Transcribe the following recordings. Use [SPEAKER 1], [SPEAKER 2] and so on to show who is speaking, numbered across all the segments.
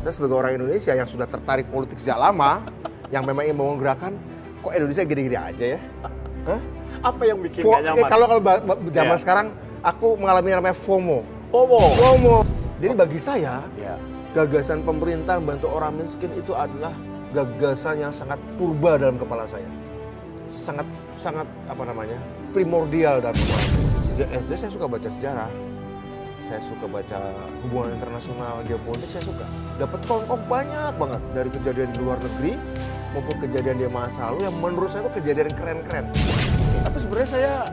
[SPEAKER 1] Saya sebagai orang Indonesia yang sudah tertarik politik sejak lama, yang memang ingin membangun gerakan, kok Indonesia gini-gini aja ya? Hah?
[SPEAKER 2] Apa yang bikin gak nyaman?
[SPEAKER 1] Kalau zaman sekarang, aku mengalami namanya FOMO. Jadi bagi saya, gagasan pemerintah bantu orang miskin itu adalah gagasan yang sangat purba dalam kepala saya. Sangat primordial dalam kepala saya. Sejak SD saya suka baca sejarah. Saya suka baca hubungan internasional, geopolitik, saya suka. Dapat contoh banyak banget dari kejadian di luar negeri maupun kejadian di masa lalu yang menurut saya itu kejadian keren-keren. Tapi sebenarnya saya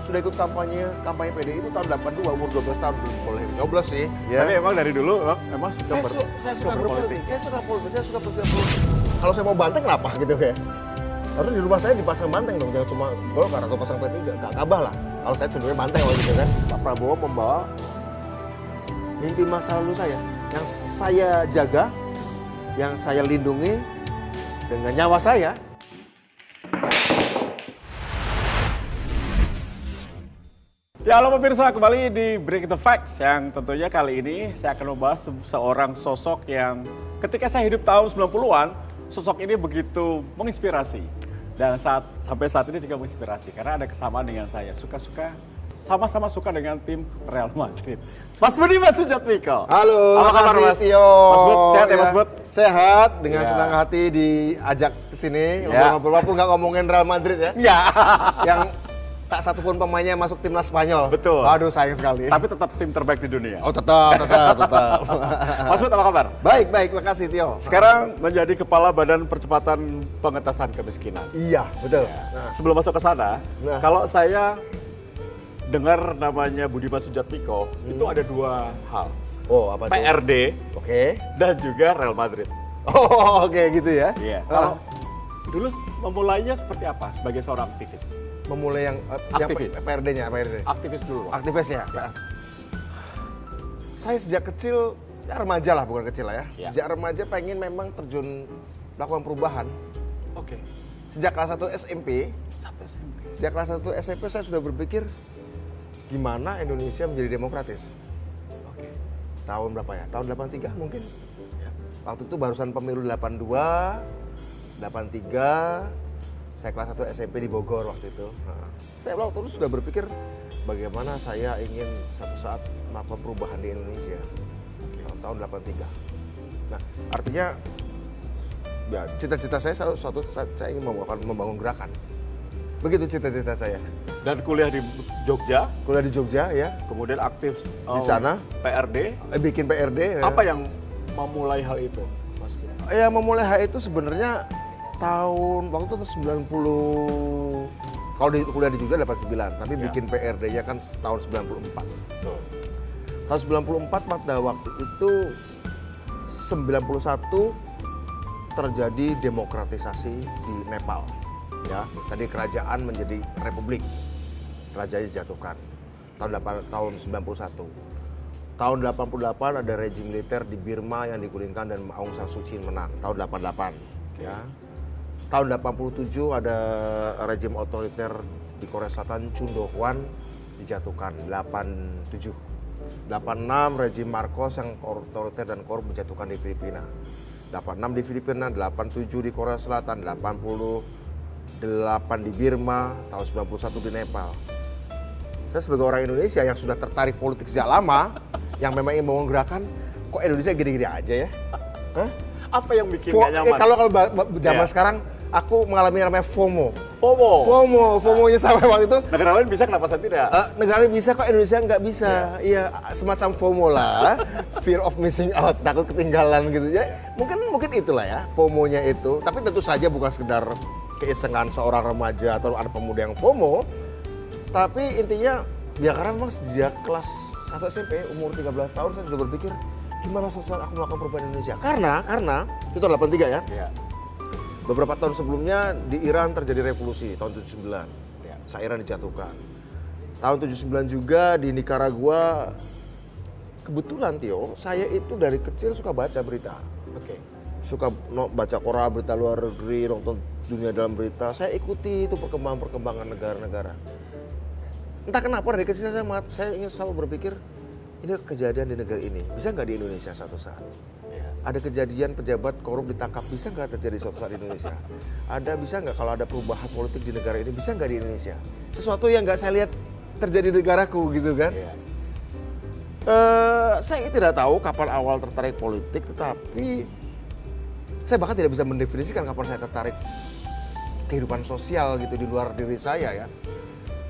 [SPEAKER 1] sudah ikut kampanye PDI itu tahun 82, umur 12 tahun, belum boleh 12 sih. Ya.
[SPEAKER 2] Tapi emang dari dulu emang
[SPEAKER 1] saya suka berpolitik, saya suka peristiwa politik. Kalau saya mau banteng kenapa gitu kayak? Harusnya di rumah saya dipasang banteng dong, jangan cuma Golkar atau pasang P3, gak kabah lah. Kalau saya cenderungnya banteng waktu itu kan. Pak Prabowo membawa mimpi masa lalu saya, yang saya jaga, yang saya lindungi dengan nyawa saya.
[SPEAKER 2] Ya, halo pemirsa, kembali di Break the Facts yang tentunya kali ini saya akan membahas seorang sosok yang ketika saya hidup tahun 90-an, sosok ini begitu menginspirasi. Dan sampai saat ini juga menginspirasi karena ada kesamaan dengan saya. Sama-sama suka dengan tim Real Madrid. Mas Budiman Sujatmiko.
[SPEAKER 1] Halo,
[SPEAKER 2] apa kabar Mas?
[SPEAKER 1] Tio.
[SPEAKER 2] Mas Bud, sehat ya Mas Bud?
[SPEAKER 1] Sehat, dengan senang hati diajak ke sini. Ngobrol-ngobrol, walaupun nggak ngomongin Real Madrid ya.
[SPEAKER 2] Iya.
[SPEAKER 1] Yang tak satupun pemainnya masuk timnas Spanyol.
[SPEAKER 2] Betul.
[SPEAKER 1] Waduh, sayang sekali.
[SPEAKER 2] Tapi tetap tim terbaik di dunia.
[SPEAKER 1] Oh, tetap.
[SPEAKER 2] Mas Bud, apa kabar?
[SPEAKER 1] Baik, makasih Tio.
[SPEAKER 2] Sekarang menjadi Kepala Badan Percepatan Pengentasan Kemiskinan.
[SPEAKER 1] Iya, betul.
[SPEAKER 2] Nah, sebelum masuk ke sana, kalau saya dengar namanya Budiman Sujatmiko, itu ada dua hal.
[SPEAKER 1] Oh, apa itu?
[SPEAKER 2] PRD, dan juga Real Madrid.
[SPEAKER 1] Oh, oke gitu ya.
[SPEAKER 2] Iya. Kalau dulu memulainya seperti apa sebagai seorang aktivis?
[SPEAKER 1] Memulai yang
[SPEAKER 2] aktivis.
[SPEAKER 1] PRD-nya,
[SPEAKER 2] Aktivis dulu.
[SPEAKER 1] Aktivis ya. Saya sejak kecil, ya remaja lah, bukan kecil lah ya. Sejak remaja pengen memang terjun melakukan perubahan.
[SPEAKER 2] Oke.
[SPEAKER 1] Sejak kelas 1 SMP. Sejak kelas 1 SMP saya sudah berpikir gimana Indonesia menjadi demokratis.
[SPEAKER 2] Oke.
[SPEAKER 1] Tahun berapa ya? Tahun 83 mungkin. Ya. Waktu itu barusan pemilu 82, 83. Saya kelas 1 SMP di Bogor waktu itu. Saya waktu itu sudah berpikir bagaimana saya ingin satu saat melakukan perubahan di Indonesia. Tahun 83. Nah, artinya ya cita-cita saya suatu saat saya ingin membangun gerakan. Begitu cita-cita saya.
[SPEAKER 2] Dan kuliah di Jogja.
[SPEAKER 1] Kuliah di Jogja ya.
[SPEAKER 2] Kemudian aktif
[SPEAKER 1] di sana.
[SPEAKER 2] PRD.
[SPEAKER 1] Bikin PRD.
[SPEAKER 2] Apa yang memulai hal itu, Mas?
[SPEAKER 1] Ya memulai hal itu sebenarnya tahun waktu itu 90. Kalau di kuliah di Jogja 89, tapi bikin PRD-nya kan tahun 94. Tahun 94 pada waktu itu 91 terjadi demokratisasi di Nepal. Ya, tadi kerajaan menjadi republik. Kerajaannya dijatuhkan. Tahun 91. Tahun 88 ada rejim militer di Burma yang digulingkan dan Aung San Suu Kyi menang. Tahun 88, ya. Tahun 87 ada rejim otoriter di Korea Selatan, Chun Do-hwan dijatuhkan. 87. 86 rejim Marcos yang otoriter dan korup dijatuhkan di Filipina. 86 di Filipina, 87 di Korea Selatan, 88 di Burma, tahun 91 di Nepal. Saya sebagai orang Indonesia yang sudah tertarik politik sejak lama, yang memang ingin membangun gerakan, kok Indonesia gini-gini aja ya? Hah?
[SPEAKER 2] Apa yang bikin gak nyaman?
[SPEAKER 1] Kalau zaman sekarang, aku mengalami namanya FOMO. FOMO-nya sampai waktu itu.
[SPEAKER 2] Negara lain bisa, kenapa saya tidak?
[SPEAKER 1] Negara lain bisa, kok Indonesia nggak bisa. Iya, semacam FOMO lah. Fear of missing out, takut ketinggalan gitu ya. Mungkin itulah ya, FOMO-nya itu. Tapi tentu saja bukan sekedar keisengan seorang remaja atau anak pemuda yang FOMO. Tapi intinya, ya karena memang sejak kelas 1 SMP, umur 13 tahun saya sudah berpikir, gimana suatu saat aku melakukan perubahan Indonesia. Karena itu 83 ya. Beberapa tahun sebelumnya di Iran terjadi revolusi tahun 79. Iran dijatuhkan. Tahun 79 juga di Nicaragua. Kebetulan Tio, saya itu dari kecil suka baca berita. Suka baca koran, berita luar negeri, nonton dunia dalam berita. Saya ikuti itu perkembangan negara-negara. Entah kenapa dari kecil saya ingin selalu berpikir, ini kejadian di negara ini, bisa nggak di Indonesia suatu saat? Ada kejadian pejabat korup ditangkap, bisa nggak terjadi suatu saat di Indonesia? Bisa nggak kalau ada perubahan politik di negara ini, bisa nggak di Indonesia? Sesuatu yang nggak saya lihat terjadi di negaraku gitu kan. Saya tidak tahu kapan awal tertarik politik, tetapi saya bahkan tidak bisa mendefinisikan kapan saya tertarik kehidupan sosial gitu di luar diri saya ya.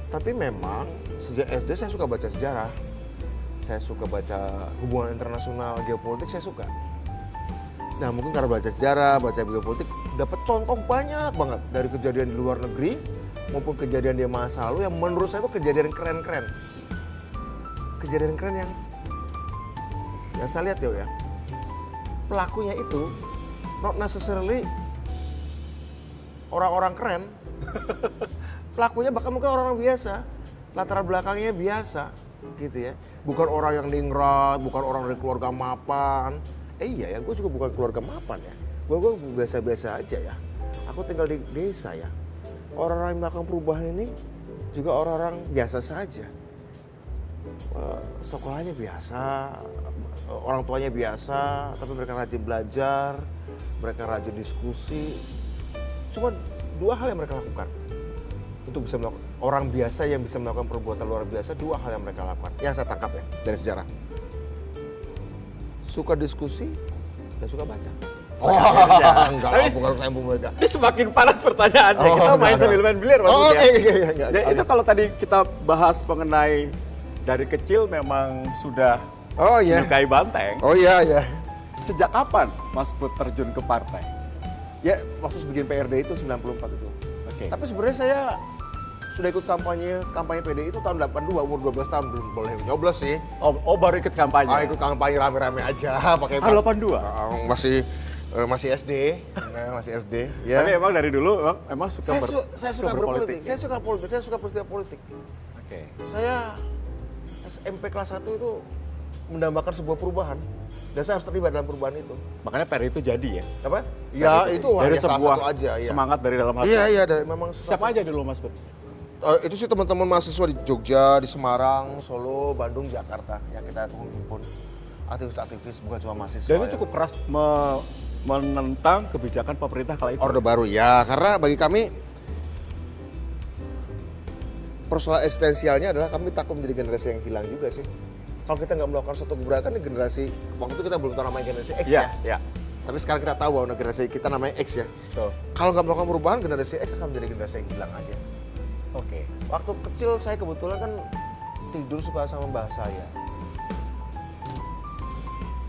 [SPEAKER 1] Tapi memang sejak SD saya suka baca sejarah, saya suka baca hubungan internasional, geopolitik saya suka. Nah mungkin karena baca sejarah, baca geopolitik, dapat contoh banyak banget dari kejadian di luar negeri maupun kejadian di masa lalu yang menurut saya itu kejadian keren-keren. Kejadian keren yang saya lihat ya, pelakunya itu not necessarily orang-orang keren. Pelakunya bahkan mungkin orang-orang biasa, latar belakangnya biasa gitu ya. Bukan orang yang ningrat, bukan orang dari keluarga mapan. Iya ya, gue juga bukan keluarga mapan ya. Gue biasa-biasa aja ya. Aku tinggal di desa ya. Orang-orang yang melakukan perubahan ini juga orang-orang biasa saja. Sekolahnya biasa, orang tuanya biasa, tapi mereka rajin belajar, mereka rajin diskusi. Cuma dua hal yang mereka lakukan untuk bisa melakukan, orang biasa yang bisa melakukan perbuatan luar biasa, dua hal yang mereka lakukan. Yang saya tangkap ya dari sejarah. Suka diskusi dan suka baca. Enggak lah, bukan saya mereka.
[SPEAKER 2] Ini semakin panas pertanyaannya. Kita main sambil main biliar maksudnya. Ya, itu kalau tadi kita bahas mengenai dari kecil memang sudah menyukai banteng.
[SPEAKER 1] Oh iya.
[SPEAKER 2] Sejak kapan Mas Bud terjun ke partai?
[SPEAKER 1] Ya, waktu bikin PRD itu 94 itu.
[SPEAKER 2] Oke.
[SPEAKER 1] Tapi sebenarnya saya sudah ikut kampanye PDI itu tahun 82, umur 12 tahun, belum boleh nyoblos sih.
[SPEAKER 2] Oh baru ikut kampanye?
[SPEAKER 1] Ikut kampanye rame-rame aja pakai
[SPEAKER 2] 82?
[SPEAKER 1] Masih SD, masih SD. Ya.
[SPEAKER 2] Tapi emang dari dulu emang suka
[SPEAKER 1] saya suka berpolitik,
[SPEAKER 2] ya?
[SPEAKER 1] saya suka peristiwa politik.
[SPEAKER 2] Oke.
[SPEAKER 1] Saya SMP kelas 1 itu mendambakan sebuah perubahan dan saya harus terlibat dalam perubahan itu.
[SPEAKER 2] Makanya PRI itu jadi ya?
[SPEAKER 1] Apa? Ya itu
[SPEAKER 2] dari
[SPEAKER 1] hanya salah
[SPEAKER 2] sebuah
[SPEAKER 1] satu aja. Ya.
[SPEAKER 2] Semangat dari dalam hati.
[SPEAKER 1] Iya, dari memang.
[SPEAKER 2] Siapa aja dulu Mas Bud?
[SPEAKER 1] Itu sih teman-teman mahasiswa di Jogja, di Semarang, Solo, Bandung, Jakarta yang kita himpun aktivis-aktivis bukan cuma mahasiswa.
[SPEAKER 2] Dan itu cukup keras menentang kebijakan pemerintah kala itu.
[SPEAKER 1] Orde Baru ya, karena bagi kami persoalan eksistensialnya adalah kami takut menjadi generasi yang hilang juga sih. Kalau kita nggak melakukan suatu gebrakan di generasi, waktu itu kita belum tahu namanya generasi X ya. Tapi sekarang kita tahu bahwa generasi kita namanya X ya.
[SPEAKER 2] Betul.
[SPEAKER 1] Kalau nggak melakukan perubahan, generasi X akan menjadi generasi yang hilang aja.
[SPEAKER 2] Oke.
[SPEAKER 1] Waktu kecil saya kebetulan kan tidur suka sama mbah saya.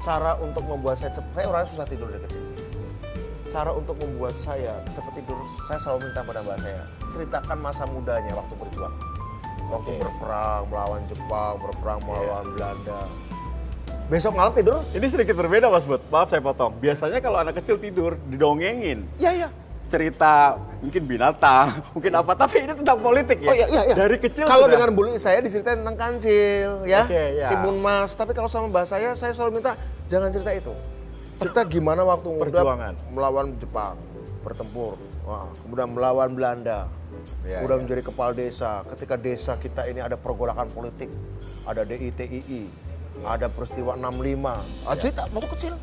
[SPEAKER 1] Cara untuk membuat saya orangnya susah tidur dari kecil. Cara untuk membuat saya cepat tidur, saya selalu minta pada mbah saya, ceritakan masa mudanya waktu berjuang. Waktu berperang melawan Jepang, berperang melawan Belanda. Besok malam tidur?
[SPEAKER 2] Ini sedikit berbeda Mas Bud, maaf saya potong. Biasanya kalau anak kecil tidur didongengin.
[SPEAKER 1] Iya.
[SPEAKER 2] Cerita mungkin binatang, mungkin apa, tapi ini tentang politik ya.
[SPEAKER 1] Oh iya.
[SPEAKER 2] Dari kecil
[SPEAKER 1] kalau
[SPEAKER 2] sudah.
[SPEAKER 1] dengan bully saya diceritain tentang kancil ya,
[SPEAKER 2] Iya.
[SPEAKER 1] timun mas. Tapi kalau sama mbak saya selalu minta jangan cerita itu. Cerita gimana waktu muda melawan Jepang, bertempur, kemudian melawan Belanda, kemudian menjadi kepala desa. Ketika desa kita ini ada pergolakan politik, ada DITII, ada peristiwa 65. Cerita waktu kecil.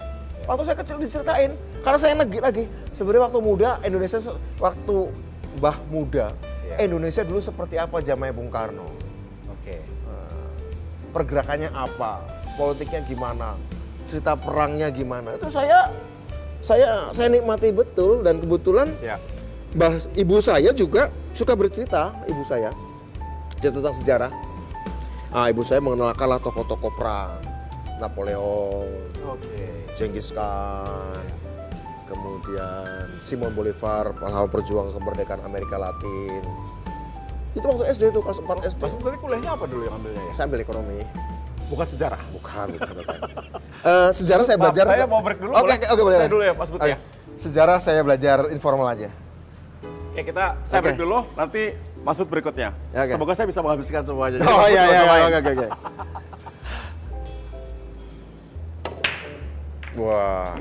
[SPEAKER 1] Waktu saya kecil diceritain, karena saya lagi. Sebenarnya waktu muda Indonesia, waktu mbah muda, Indonesia dulu seperti apa zamannya Bung Karno.
[SPEAKER 2] Oke.
[SPEAKER 1] Pergerakannya apa, politiknya gimana, cerita perangnya gimana. Itu saya nikmati betul dan kebetulan ibu saya juga suka bercerita, ibu saya cerita tentang sejarah. Ibu saya mengenalkanlah tokoh-tokoh perang, Napoleon. Genghis Khan, kemudian Simon Bolivar, pahlawan perjuangan kemerdekaan Amerika Latin. Itu waktu SD itu, kelas 4 SD.
[SPEAKER 2] Mas Bud kuliahnya apa dulu yang ambilnya ya?
[SPEAKER 1] Saya ambil ekonomi.
[SPEAKER 2] Bukan sejarah?
[SPEAKER 1] Bukan. Sejarah saya belajar.
[SPEAKER 2] Saya mau break dulu.
[SPEAKER 1] Oke, boleh.
[SPEAKER 2] Saya dulu ya Mas Bud ya.
[SPEAKER 1] Sejarah saya belajar informal aja.
[SPEAKER 2] Oke, saya break dulu, nanti Mas Bud berikutnya. Semoga saya bisa menghabiskan semuanya.
[SPEAKER 1] Oh iya. Oke. Wah.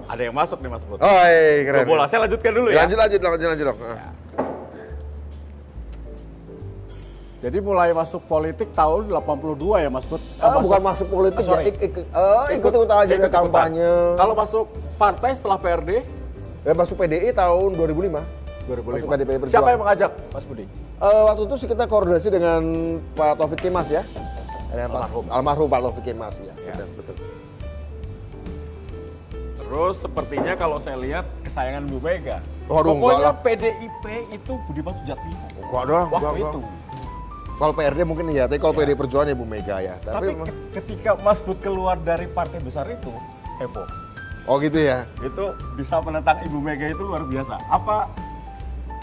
[SPEAKER 2] Ada yang masuk nih Mas Bud.
[SPEAKER 1] Oh iya, keren.
[SPEAKER 2] Bola, saya lanjutkan dulu ya.
[SPEAKER 1] Lanjut.
[SPEAKER 2] Jadi mulai masuk politik tahun 82 ya Mas Bud?
[SPEAKER 1] Bukan masuk politik ya, ikut-ikut aja ke kampanye.
[SPEAKER 2] Kalau masuk partai setelah PRD?
[SPEAKER 1] Ya masuk PDI tahun 2005.
[SPEAKER 2] 2005.
[SPEAKER 1] Masuk PDI Perjuangan.
[SPEAKER 2] Siapa yang mengajak Mas Budi?
[SPEAKER 1] Waktu itu sih kita koordinasi dengan Pak Taufik Kemas ya. Almarhum Pak Taufik Kemas ya. Betul.
[SPEAKER 2] Terus sepertinya kalau saya lihat kesayangan Bu Mega.
[SPEAKER 1] Pokoknya
[SPEAKER 2] PDIP itu Budiman Sujatmiko.
[SPEAKER 1] Enggak dong,
[SPEAKER 2] waktu itu.
[SPEAKER 1] Kalau PRD mungkin ya, tapi kalau PDI Perjuangan ya Bu Mega ya.
[SPEAKER 2] Tapi ketika Mas Bud keluar dari partai besar itu, heboh.
[SPEAKER 1] Oh gitu ya?
[SPEAKER 2] Itu bisa menentang Ibu Mega itu luar biasa. Apa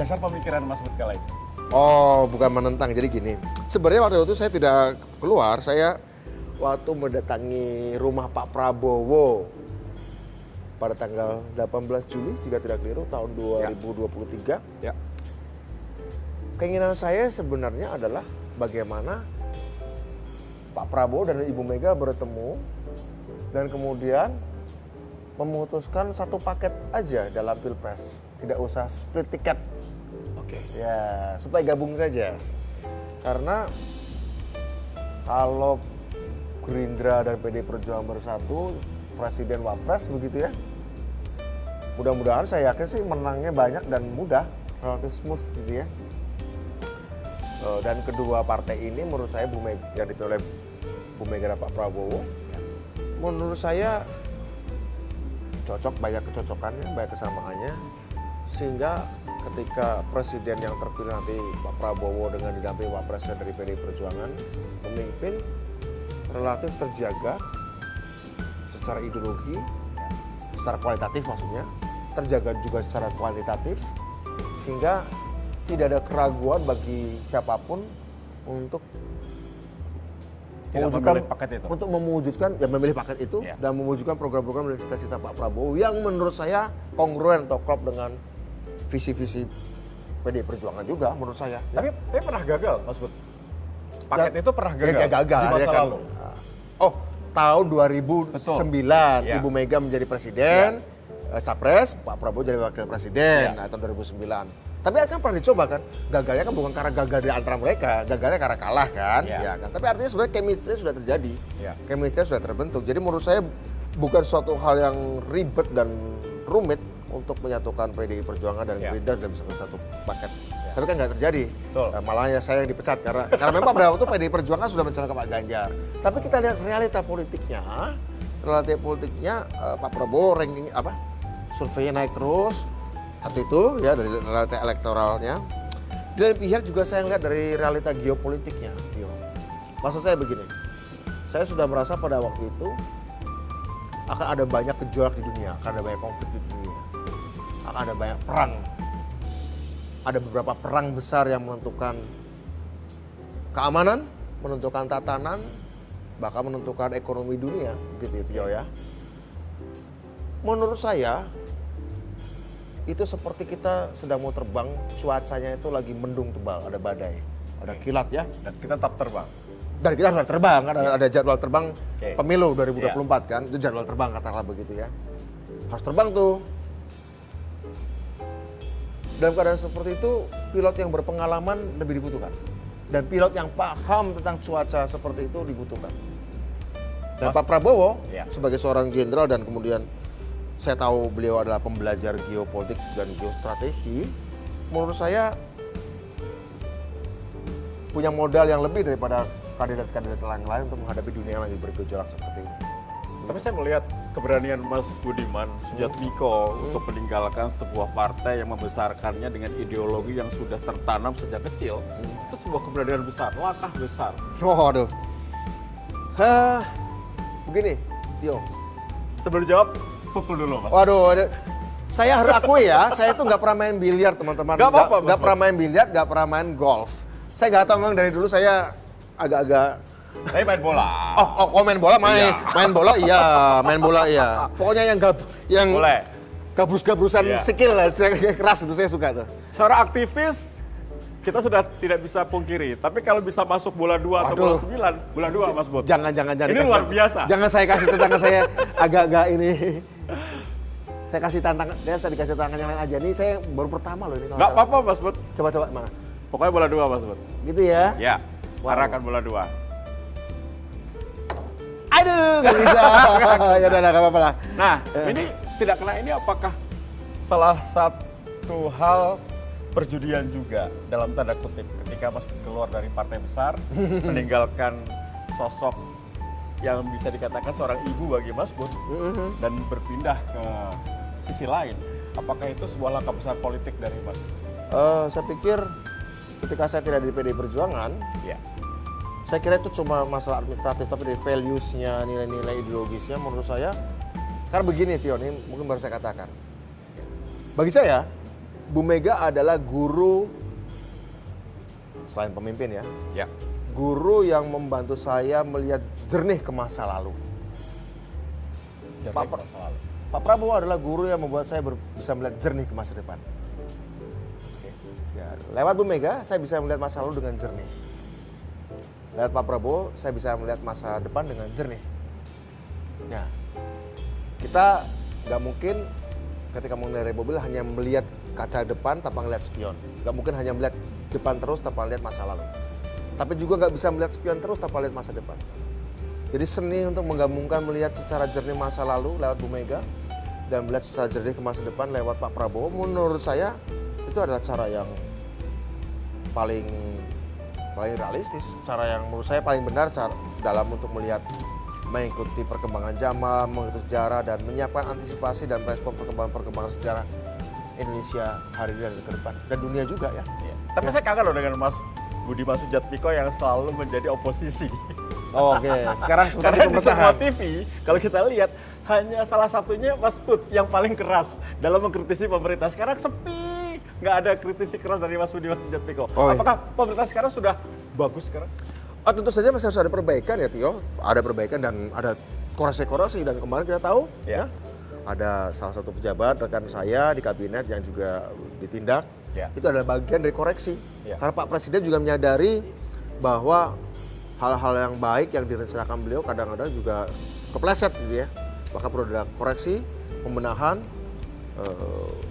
[SPEAKER 2] dasar pemikiran Mas Bud kala itu?
[SPEAKER 1] Oh, bukan menentang. Jadi gini, sebenarnya waktu itu saya tidak keluar. Saya waktu mendatangi rumah Pak Prabowo pada tanggal 18 Juli, jika tidak keliru, tahun 2023.
[SPEAKER 2] Ya.
[SPEAKER 1] Keinginan saya sebenarnya adalah bagaimana Pak Prabowo dan Ibu Mega bertemu dan kemudian memutuskan satu paket aja dalam Pilpres. Tidak usah split tiket.
[SPEAKER 2] Oke.
[SPEAKER 1] Ya, supaya gabung saja. Karena kalau Gerindra dan PD Perjuangan bersatu, Presiden Wapres begitu ya. Mudah-mudahan saya yakin sih menangnya banyak dan mudah, relatif smooth gitu ya. Dan kedua partai ini menurut saya Bu Mega, yang dipilih oleh Bu Mega dan Pak Prabowo, menurut saya cocok, banyak kecocokannya, banyak kesamaannya, sehingga ketika presiden yang terpilih nanti Pak Prabowo dengan didampingi Wapresnya dari PDI Perjuangan memimpin, relatif terjaga secara ideologi, secara kualitatif maksudnya, terjaga juga secara kuantitatif, sehingga tidak ada keraguan bagi siapapun untuk memewujudkan memilih paket itu dan mewujudkan program-program dan cita-cita Pak Prabowo yang menurut saya kongruen atau klop dengan visi-visi PDI Perjuangan juga menurut saya.
[SPEAKER 2] Tapi pernah gagal, Mas Bud? Paket itu pernah gagal?
[SPEAKER 1] Ya gagal.
[SPEAKER 2] Di masa lalu.
[SPEAKER 1] Tahun 2009 Ibu Mega menjadi presiden, capres, Pak Prabowo jadi wakil presiden tahun 2009. Tapi kan pernah dicoba kan, gagalnya kan bukan karena gagal di antara mereka, gagalnya karena kalah kan, ya kan. Tapi artinya sebenarnya chemistry sudah terjadi, chemistry sudah terbentuk. Jadi menurut saya bukan suatu hal yang ribet dan rumit untuk menyatukan PDI Perjuangan dan Gerindra dalam satu paket. Tapi kan nggak terjadi, malahnya saya yang dipecat karena memang pada waktu PDI Perjuangan sudah mencalonkan Pak Ganjar. Tapi kita lihat realita politiknya Pak Prabowo ranking surveinya naik terus. Satu itu ya dari realita elektoralnya. Di lain pihak juga saya lihat dari realita geopolitiknya, Tio. Maksud saya begini, saya sudah merasa pada waktu itu akan ada banyak gejolak di dunia, akan ada banyak konflik di dunia, akan ada banyak perang. Ada beberapa perang besar yang menentukan keamanan, menentukan tatanan, bahkan menentukan ekonomi dunia, gitu Tio ya. Menurut saya itu seperti kita sedang mau terbang, cuacanya itu lagi mendung tebal, ada badai, ada kilat ya.
[SPEAKER 2] Dan kita tetap terbang.
[SPEAKER 1] Dan kita harus terbang, kan ada jadwal terbang pemilu 2024 kan, itu jadwal terbang katakanlah begitu ya. Harus terbang tuh. Dalam keadaan seperti itu, pilot yang berpengalaman lebih dibutuhkan. Dan pilot yang paham tentang cuaca seperti itu dibutuhkan. Dan Pak Prabowo sebagai seorang jenderal dan kemudian saya tahu beliau adalah pembelajar geopolitik dan geostrategi, menurut saya punya modal yang lebih daripada kandidat-kandidat lain untuk menghadapi dunia yang lagi bergejolak seperti ini.
[SPEAKER 2] Tapi saya melihat keberanian Mas Budiman Sujatmiko untuk meninggalkan sebuah partai yang membesarkannya dengan ideologi yang sudah tertanam sejak kecil. Itu sebuah keberanian besar, langkah besar.
[SPEAKER 1] Waduh. Begini, Tio.
[SPEAKER 2] Sebelum dijawab, pukul dulu, Mas.
[SPEAKER 1] Waduh, saya harus akui ya, saya tuh nggak pernah main biliar teman-teman. Nggak pernah main biliar, nggak pernah main golf. Saya nggak tahu memang dari dulu saya agak-agak.
[SPEAKER 2] Saya main bola.
[SPEAKER 1] Oh main bola main bola iya. Pokoknya yang gabrus-gabrusan skill lah, keras itu saya suka tuh.
[SPEAKER 2] Secara aktivis kita sudah tidak bisa pungkiri, tapi kalau bisa masuk bola 2 atau bola 9, bola 2 Mas Bud.
[SPEAKER 1] Jangan.
[SPEAKER 2] Ini luar biasa.
[SPEAKER 1] Jangan saya kasih tantangan saya agak-agak ini. Saya kasih tantangan, saya dikasih tantangan yang lain aja. Nih saya baru pertama loh ini.
[SPEAKER 2] Nggak apa-apa Mas Bud.
[SPEAKER 1] Coba mana?
[SPEAKER 2] Pokoknya bola 2 Mas Bud.
[SPEAKER 1] Gitu ya?
[SPEAKER 2] Ya,
[SPEAKER 1] Wow.
[SPEAKER 2] arahkan bola 2.
[SPEAKER 1] Aduh, nggak bisa. Ya udah, nggak apa-apa lah.
[SPEAKER 2] Nah, ini tidak kena ini apakah salah satu hal perjudian juga dalam tanda kutip ketika Mas keluar dari partai besar, meninggalkan sosok yang bisa dikatakan seorang ibu bagi Mas Bud dan berpindah ke sisi lain. Apakah itu sebuah langkah besar politik dari Mas?
[SPEAKER 1] Saya pikir ketika saya tidak di PDI Perjuangan,
[SPEAKER 2] Ya.
[SPEAKER 1] saya kira itu cuma masalah administratif, tapi dari values-nya, nilai-nilai ideologisnya menurut saya, karena begini Tio, ini mungkin baru saya katakan. Bagi saya, Bu Mega adalah guru, selain pemimpin ya,
[SPEAKER 2] Ya.
[SPEAKER 1] guru yang membantu saya melihat jernih ke masa lalu. Pak Prabowo adalah guru yang membuat saya bisa melihat jernih ke masa depan. Ya, lewat Bu Mega, saya bisa melihat masa lalu dengan jernih. Lewat Pak Prabowo, saya bisa melihat masa depan dengan jernih. Ya, kita nggak mungkin ketika mengendarai mobil hanya melihat kaca depan tanpa melihat spion. Nggak mungkin hanya melihat depan terus tanpa melihat masa lalu. Tapi juga nggak bisa melihat spion terus tanpa melihat masa depan. Jadi seni untuk menggabungkan melihat secara jernih masa lalu lewat Bu Mega dan melihat secara jernih ke masa depan lewat Pak Prabowo, menurut saya itu adalah cara yang paling realistis, cara yang menurut saya paling benar cara dalam untuk melihat, mengikuti perkembangan zaman, mengikuti sejarah dan menyiapkan antisipasi dan respon perkembangan sejarah Indonesia hari ini dan ke depan dan dunia juga ya.
[SPEAKER 2] Ya. Tapi saya kangen loh dengan Mas Budiman Sujatmiko yang selalu menjadi oposisi.
[SPEAKER 1] Oh, oke. Sekarang sebentar
[SPEAKER 2] Karena di semua
[SPEAKER 1] pemerintahan.
[SPEAKER 2] TV, kalau kita lihat, hanya salah satunya Mas Bud yang paling keras dalam mengkritisi pemerintah. Sekarang sepi, nggak ada kritisi keras dari Mas Budiman Sujatmiko.
[SPEAKER 1] Oh, iya.
[SPEAKER 2] Apakah pemerintah sekarang sudah bagus sekarang?
[SPEAKER 1] Oh, tentu saja masih harus ada perbaikan ya Tio. Ada perbaikan dan ada koresi-koresi dan kemarin kita tahu
[SPEAKER 2] Ya.
[SPEAKER 1] ya ada salah satu pejabat rekan saya di kabinet yang juga ditindak.
[SPEAKER 2] Ya.
[SPEAKER 1] Itu adalah bagian dari koreksi.
[SPEAKER 2] Ya.
[SPEAKER 1] Karena Pak Presiden juga menyadari bahwa hal-hal yang baik yang direncanakan beliau kadang-kadang juga kepleset gitu ya. Maka perlu ada koreksi, pembenahan,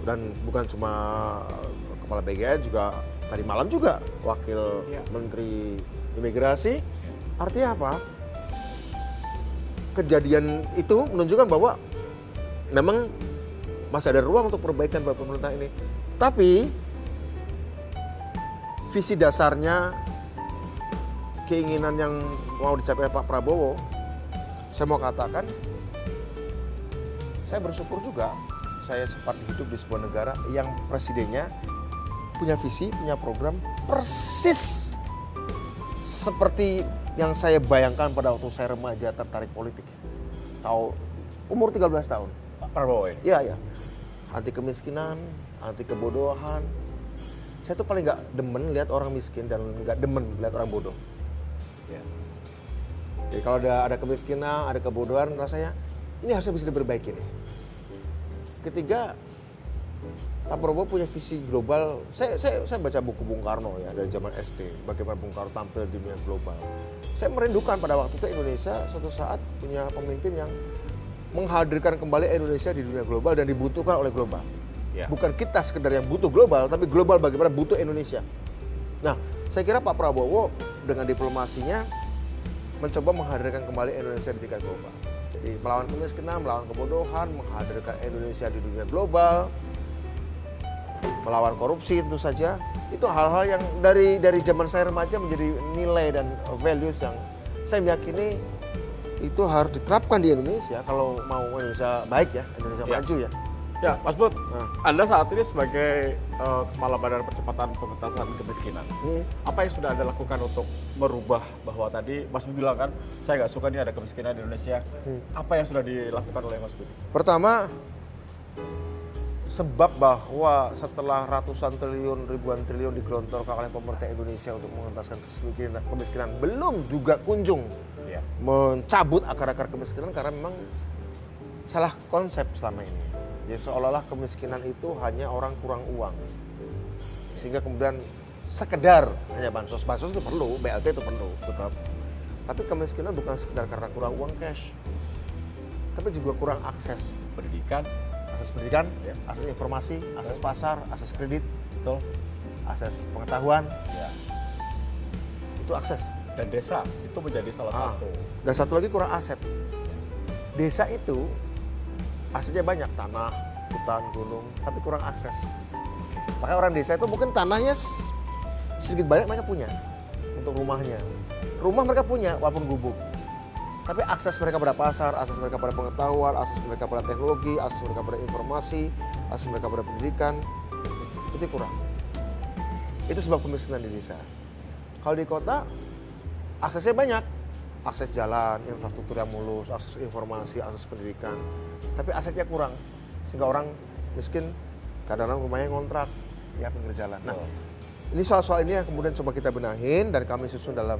[SPEAKER 1] dan bukan cuma Kepala BGN juga tadi malam juga Wakil
[SPEAKER 2] Ya.
[SPEAKER 1] Menteri Imigrasi. Artinya apa? Kejadian itu menunjukkan bahwa memang masih ada ruang untuk perbaikan pada pemerintah ini. Tapi visi dasarnya, keinginan yang mau dicapai Pak Prabowo, saya mau katakan, saya bersyukur juga saya sempat hidup di sebuah negara yang presidennya punya visi, punya program persis seperti yang saya bayangkan pada waktu saya remaja tertarik politik. Tahu umur 13 tahun.
[SPEAKER 2] Pak Prabowo ya?
[SPEAKER 1] Iya, ya. Anti kemiskinan, anti kebodohan. Saya tuh paling nggak demen lihat orang miskin dan nggak demen lihat orang bodoh.
[SPEAKER 2] Ya.
[SPEAKER 1] Jadi kalau ada kemiskinan, ada kebodohan, rasanya ini harusnya bisa diperbaiki nih. Ketiga, Pak Prabowo punya visi global. Saya baca buku Bung Karno ya dari zaman SD, bagaimana Bung Karno tampil di dunia global. Saya merindukan pada waktu itu Indonesia suatu saat punya pemimpin yang menghadirkan kembali Indonesia di dunia global dan dibutuhkan oleh global.
[SPEAKER 2] Ya.
[SPEAKER 1] Bukan kita sekedar yang butuh global, tapi global bagaimana butuh Indonesia. Nah, saya kira Pak Prabowo dengan diplomasinya mencoba menghadirkan kembali Indonesia di tingkat global. Jadi melawan kemiskinan, melawan kebodohan, menghadirkan Indonesia di dunia global, melawan korupsi tentu saja. Itu hal-hal yang dari zaman saya remaja menjadi nilai dan values yang saya meyakini itu harus diterapkan di Indonesia kalau mau Indonesia baik ya, Indonesia
[SPEAKER 2] Ya.
[SPEAKER 1] maju ya.
[SPEAKER 2] Ya, Mas Bud,
[SPEAKER 1] Nah.
[SPEAKER 2] Anda saat ini sebagai Kepala Badan Percepatan Pengentasan Kemiskinan, apa yang sudah Anda lakukan untuk merubah bahwa tadi Mas Bud bilang kan, saya nggak suka nih ada kemiskinan di Indonesia. Apa yang sudah dilakukan oleh Mas Bud?
[SPEAKER 1] Pertama, sebab bahwa setelah ratusan triliun, ribuan triliun digelontorkan oleh pemerintah Indonesia untuk mengentaskan kemiskinan belum juga kunjung
[SPEAKER 2] Ya.
[SPEAKER 1] mencabut akar-akar kemiskinan karena memang salah konsep selama ini. Jadi seolah-olah kemiskinan itu hanya orang kurang uang. Sehingga kemudian sekedar hanya bansos itu perlu, BLT itu perlu tetap. Tapi kemiskinan bukan sekedar karena kurang uang cash. Tapi juga kurang akses
[SPEAKER 2] Pendidikan,
[SPEAKER 1] pendidikan,
[SPEAKER 2] Ya.
[SPEAKER 1] akses informasi, akses pasar, akses kredit.
[SPEAKER 2] betul.
[SPEAKER 1] akses pengetahuan,
[SPEAKER 2] Ya.
[SPEAKER 1] itu akses.
[SPEAKER 2] Dan desa itu menjadi salah satu.
[SPEAKER 1] Dan satu lagi kurang aset. Desa itu asetnya banyak, tanah, hutan, gunung, tapi kurang akses. Makanya orang desa itu mungkin tanahnya sedikit banyak mereka punya untuk rumahnya. Rumah mereka punya walaupun gubuk. Tapi akses mereka pada pasar, akses mereka pada pengetahuan, akses mereka pada teknologi, akses mereka pada informasi, akses mereka pada pendidikan, itu kurang. Itu sebab kemiskinan di desa. Kalau di kota, aksesnya banyak. Akses jalan, infrastruktur yang mulus, akses informasi, akses pendidikan. Tapi asetnya kurang. Sehingga orang miskin kadang-kadang rumahnya ngontrak, ya pinggir jalan. Nah, ini soal-soal ini yang kemudian coba kita benahin dan kami susun dalam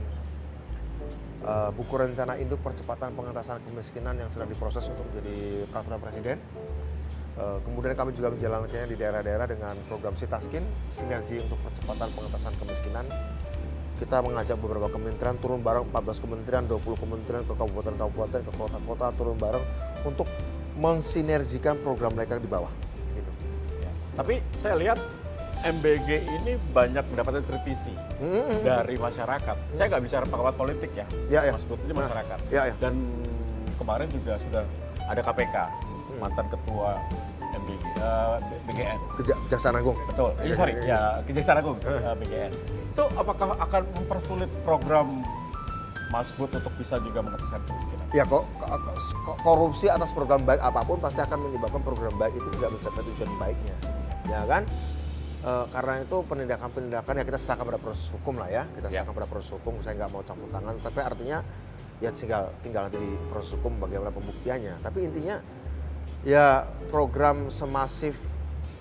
[SPEAKER 1] buku rencana induk percepatan pengentasan kemiskinan yang sedang diproses untuk menjadi peraturan presiden. Kemudian kami juga menjalankannya di daerah-daerah dengan program Sitaskin, sinergi untuk percepatan pengentasan kemiskinan. Kita mengajak beberapa kementerian turun bareng, 14 kementerian, 20 kementerian ke kabupaten-kabupaten, ke kota-kota turun bareng untuk mensinergikan program mereka di bawah. Gitu.
[SPEAKER 2] Ya. Tapi saya lihat MBG ini banyak mendapatkan kritisi dari masyarakat. Saya nggak bicara pengamat politik ya, Mas Bud, ini masyarakat. Dan kemarin juga sudah ada KPK, mantan ketua MBG, BGN.
[SPEAKER 1] Kejaksaan Agung.
[SPEAKER 2] Betul, Kejaksaan Agung, BGN. Itu apakah akan mempersulit program Mas Bud untuk bisa juga mengatasi kemiskinan?
[SPEAKER 1] Ya kok korupsi atas program baik apapun pasti akan menyebabkan program baik itu tidak mencapai tujuan baiknya, ya kan? Karena itu penindakan-penindakan ya kita serahkan pada proses hukum lah ya, kita serahkan pada proses hukum. Saya nggak mau campur tangan, tapi artinya ya tinggal nanti di proses hukum bagaimana pembuktiannya. Tapi intinya ya program semasif,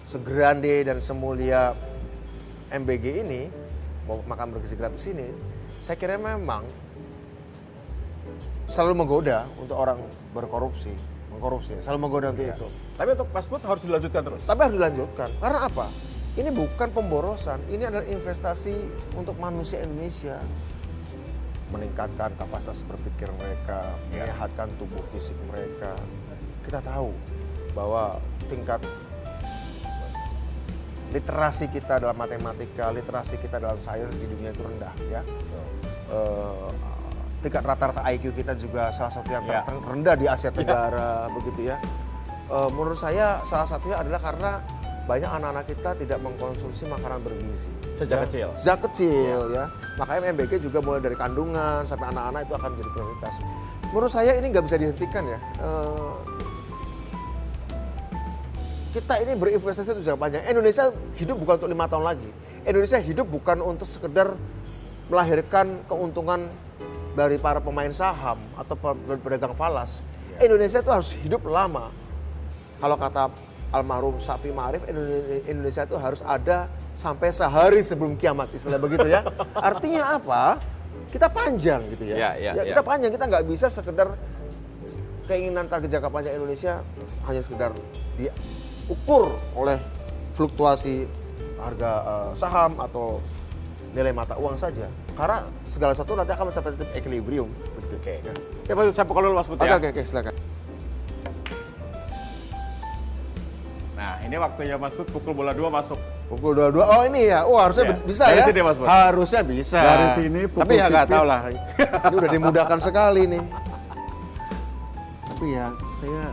[SPEAKER 1] segrande dan semulia MBG ini, makan bergizi gratis ini, saya kira memang selalu menggoda untuk orang mengkorupsi, selalu menggoda untuk itu.
[SPEAKER 2] Tapi untuk Mas Bud harus dilanjutkan terus.
[SPEAKER 1] Tapi harus dilanjutkan, karena apa? Ini bukan pemborosan, ini adalah investasi untuk manusia Indonesia. Meningkatkan kapasitas berpikir mereka, menyehatkan tubuh fisik mereka. Kita tahu bahwa tingkat literasi kita dalam matematika, literasi kita dalam sains di dunia itu rendah, ya. Tingkat rata-rata IQ kita juga salah satu yang rendah di Asia Tenggara, begitu ya. Menurut saya salah satunya adalah karena banyak anak-anak kita tidak mengkonsumsi makanan bergizi.
[SPEAKER 2] Sejak kecil?
[SPEAKER 1] Sejak kecil ya. Makanya MBG juga mulai dari kandungan sampai anak-anak itu akan menjadi prioritas. Menurut saya ini nggak bisa dihentikan ya. Kita ini berinvestasi itu jangka panjang. Indonesia hidup bukan untuk 5 tahun lagi. Indonesia hidup bukan untuk sekedar melahirkan keuntungan dari para pemain saham atau pedagang falas. Indonesia itu harus hidup lama. Kalau kata almarhum Syafi'i Ma'arif, Indonesia itu harus ada sampai sehari sebelum kiamat, istilah begitu ya. Artinya apa? Kita panjang gitu ya. Kita panjang, kita nggak bisa sekedar keinginan target jangka panjang Indonesia hanya sekedar diukur oleh fluktuasi harga saham atau nilai mata uang saja. Karena segala sesuatu nanti akan mencapai titik equilibrium.
[SPEAKER 2] Oke. Ya, Pak, saya pukul dulu Mas Bud ya.
[SPEAKER 1] Oke, silakan.
[SPEAKER 2] Nah, ini waktunya Mas Bud pukul bola 2 masuk.
[SPEAKER 1] Pukul 22. Oh, ini ya. Oh, harusnya bisa
[SPEAKER 2] dari
[SPEAKER 1] ya.
[SPEAKER 2] Sini, Mas Bud.
[SPEAKER 1] Harusnya bisa.
[SPEAKER 2] Dari sini pukul
[SPEAKER 1] tapi ya nggak
[SPEAKER 2] tipis.
[SPEAKER 1] tahu lah. Ini udah dimudahkan sekali nih. Tapi ya saya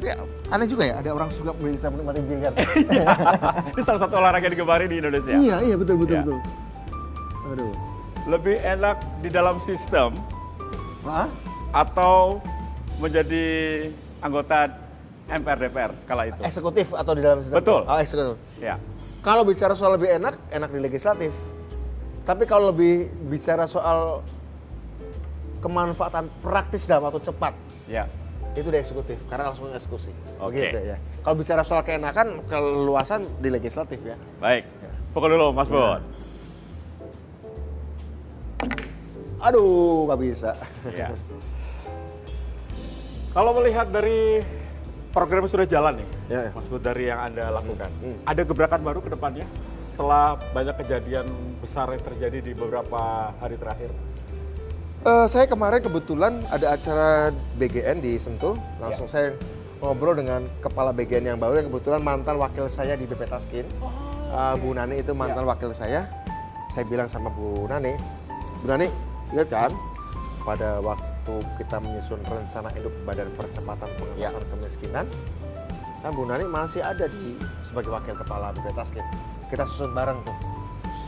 [SPEAKER 1] ya aneh juga ya, ada orang suka bisa menikmati biliar.
[SPEAKER 2] Ini salah satu olahraga digemari di Indonesia.
[SPEAKER 1] Iya, betul. Aduh.
[SPEAKER 2] Lebih enak di dalam sistem atau menjadi anggota MPR DPR kala itu?
[SPEAKER 1] Eksekutif atau di dalam sistem?
[SPEAKER 2] Betul.
[SPEAKER 1] Oh, eksekutif.
[SPEAKER 2] Ya.
[SPEAKER 1] Kalau bicara soal lebih enak di legislatif. Tapi kalau lebih bicara soal kemanfaatan praktis dalam waktu cepat, itu di eksekutif, karena langsung eksekusi. Begitu ya. Kalau bicara soal keenakan, keluasan di legislatif ya.
[SPEAKER 2] Baik, pukul dulu Mas Bud.
[SPEAKER 1] Aduh, nggak bisa.
[SPEAKER 2] Ya. Kalau melihat dari program yang sudah jalan nih, Mas Bud, dari yang Anda lakukan, ada gebrakan baru ke depannya setelah banyak kejadian besar yang terjadi di beberapa hari terakhir?
[SPEAKER 1] Saya kemarin kebetulan ada acara BGN di Sentul, langsung saya ngobrol dengan kepala BGN yang baru yang kebetulan mantan wakil saya di BP Taskin. Bu Nani itu mantan wakil saya bilang sama Bu Nani, lihat kan pada waktu kita menyusun rencana induk Badan Percepatan Pengentasan Kemiskinan, kan Bu Nani masih ada sebagai wakil kepala BPT Taskin. Kita susun bareng tuh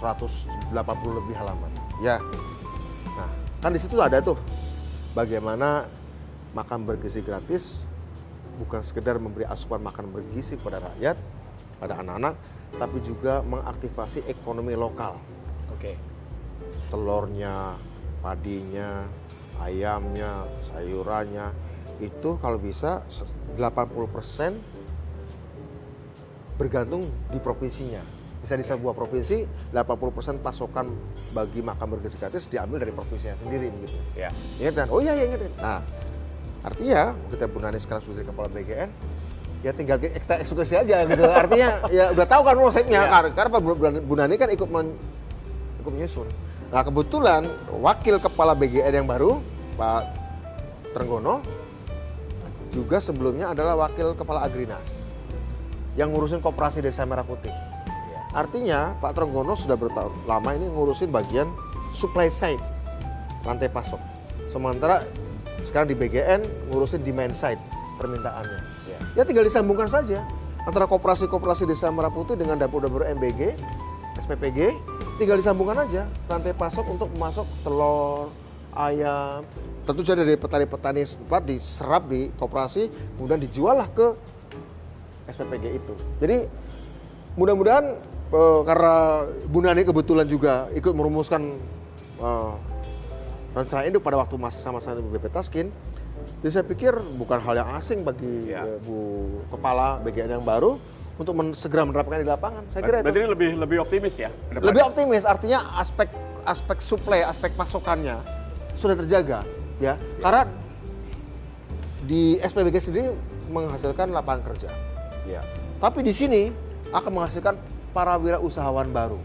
[SPEAKER 1] 180 lebih halaman. Ya. Nah, kan di situ ada tuh bagaimana makan bergizi gratis bukan sekedar memberi asupan makan bergizi pada rakyat, pada anak-anak, tapi juga mengaktifasi ekonomi lokal.
[SPEAKER 2] Oke.
[SPEAKER 1] Telurnya, padinya, ayamnya, sayurannya, itu kalau bisa 80% bergantung di provinsinya. Bisa di sebuah provinsi, 80% pasokan bagi makan bergizi gratis diambil dari provinsinya sendiri begitu.
[SPEAKER 2] Ya.
[SPEAKER 1] Ingat kan? Oh iya, ingat. Nah, artinya kita Bu Nani sekarang sudah jadi kepala BGN, ya tinggal kita eksekusi aja gitu. Artinya ya udah tahu kan konsepnya, karena Bu Nani kan ikut menyusun. Nah kebetulan wakil kepala BGN yang baru, Pak Trenggono, juga sebelumnya adalah wakil kepala Agrinas yang ngurusin koperasi Desa Merah Putih. Artinya Pak Trenggono sudah bertahun lama ini ngurusin bagian supply side, rantai pasok. Sementara sekarang di BGN ngurusin demand side, permintaannya. Ya tinggal disambungkan saja antara koperasi-koperasi Desa Merah Putih dengan dapur-dapur MBG, SPPG, tinggal disambungkan aja rantai pasok untuk memasok telur, ayam. Tentu saja dari petani-petani setempat diserap di koperasi, kemudian dijual lah ke SPPG itu. Jadi mudah-mudahan karena Bu Nani kebetulan juga ikut merumuskan rencana induk pada waktu sama-sama di BPT Taskin, jadi saya pikir bukan hal yang asing bagi Bu Kepala BGN yang baru untuk segera menerapkan di lapangan. Saya kira
[SPEAKER 2] berarti itu lebih optimis ya?
[SPEAKER 1] Lebih optimis, artinya aspek suplai, aspek pasokannya sudah terjaga, ya. Karena di SPBG sendiri menghasilkan lapangan kerja,
[SPEAKER 2] ya.
[SPEAKER 1] Tapi di sini akan menghasilkan para wirausahawan baru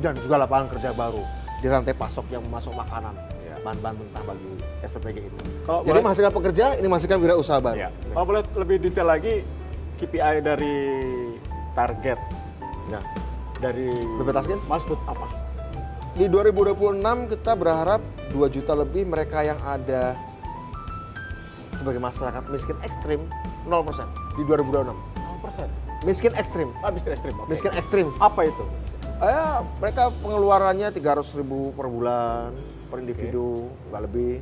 [SPEAKER 1] dan juga lapangan kerja baru di rantai pasok yang memasok makanan, bahan-bahan mentah bagi SPPG itu. Jadi menghasilkan pekerja, ini menghasilkan wirausaha baru.
[SPEAKER 2] Ya. Kalau boleh lebih detail lagi, KPI dari target dari
[SPEAKER 1] BPT Taskin
[SPEAKER 2] Mas Bud apa?
[SPEAKER 1] Di 2026 kita berharap 2 juta lebih mereka yang ada sebagai masyarakat miskin ekstrim 0% di 2026.
[SPEAKER 2] 0%?
[SPEAKER 1] Miskin ekstrim.
[SPEAKER 2] Miskin ekstrim. Okay.
[SPEAKER 1] Miskin ekstrim.
[SPEAKER 2] Apa itu?
[SPEAKER 1] Mereka pengeluarannya 300.000 per bulan per individu, nggak lebih.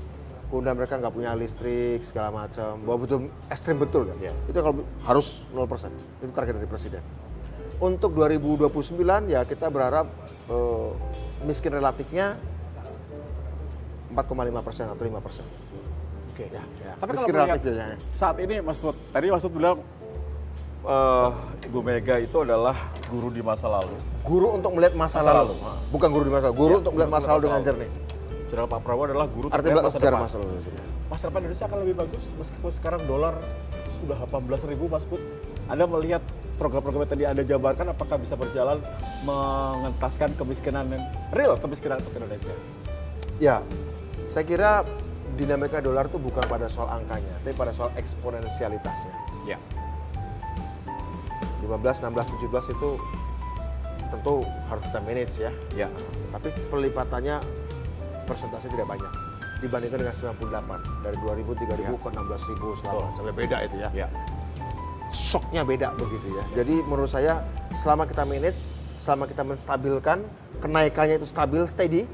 [SPEAKER 1] Kemudian mereka nggak punya listrik segala macam. Bahwa betul ekstrim betul kan? Itu kalau harus 0%. Itu target dari Presiden. Untuk 2029 ya kita berharap miskin relatifnya 4,5% atau 5%.
[SPEAKER 2] Oke.
[SPEAKER 1] Ya.
[SPEAKER 2] Tapi
[SPEAKER 1] miskin
[SPEAKER 2] kalau
[SPEAKER 1] relatifnya
[SPEAKER 2] saat ini Mas Bud, tadi Mas Bud bilang Ibu Mega itu adalah guru di masa lalu.
[SPEAKER 1] Guru untuk melihat masa lalu. Bukan guru di masa lalu, guru untuk melihat masa lalu dengan jernih.
[SPEAKER 2] Sedangkan Pak Prabowo adalah guru
[SPEAKER 1] artinya
[SPEAKER 2] masa
[SPEAKER 1] sejarah
[SPEAKER 2] depan.
[SPEAKER 1] masa lalu.
[SPEAKER 2] Masa depan Indonesia akan lebih bagus meskipun sekarang dolar sudah 18.000 Mas Bud. Anda melihat program-program yang tadi Anda jabarkan apakah bisa berjalan mengentaskan kemiskinan yang real, kemiskinan untuk Indonesia?
[SPEAKER 1] Ya, saya kira dinamika dolar itu bukan pada soal angkanya, tapi pada soal eksponensialitasnya.
[SPEAKER 2] Ya.
[SPEAKER 1] 15, 16, 17 itu tentu harus kita manage ya.
[SPEAKER 2] Ya.
[SPEAKER 1] Tapi pelipatannya persentase tidak banyak dibandingkan dengan 98 dari 2.000, 3.000 ke 16.000 segala macam. Beda itu ya. Shocknya beda begitu ya. Jadi menurut saya selama kita manage, selama kita menstabilkan kenaikannya itu stabil, steady,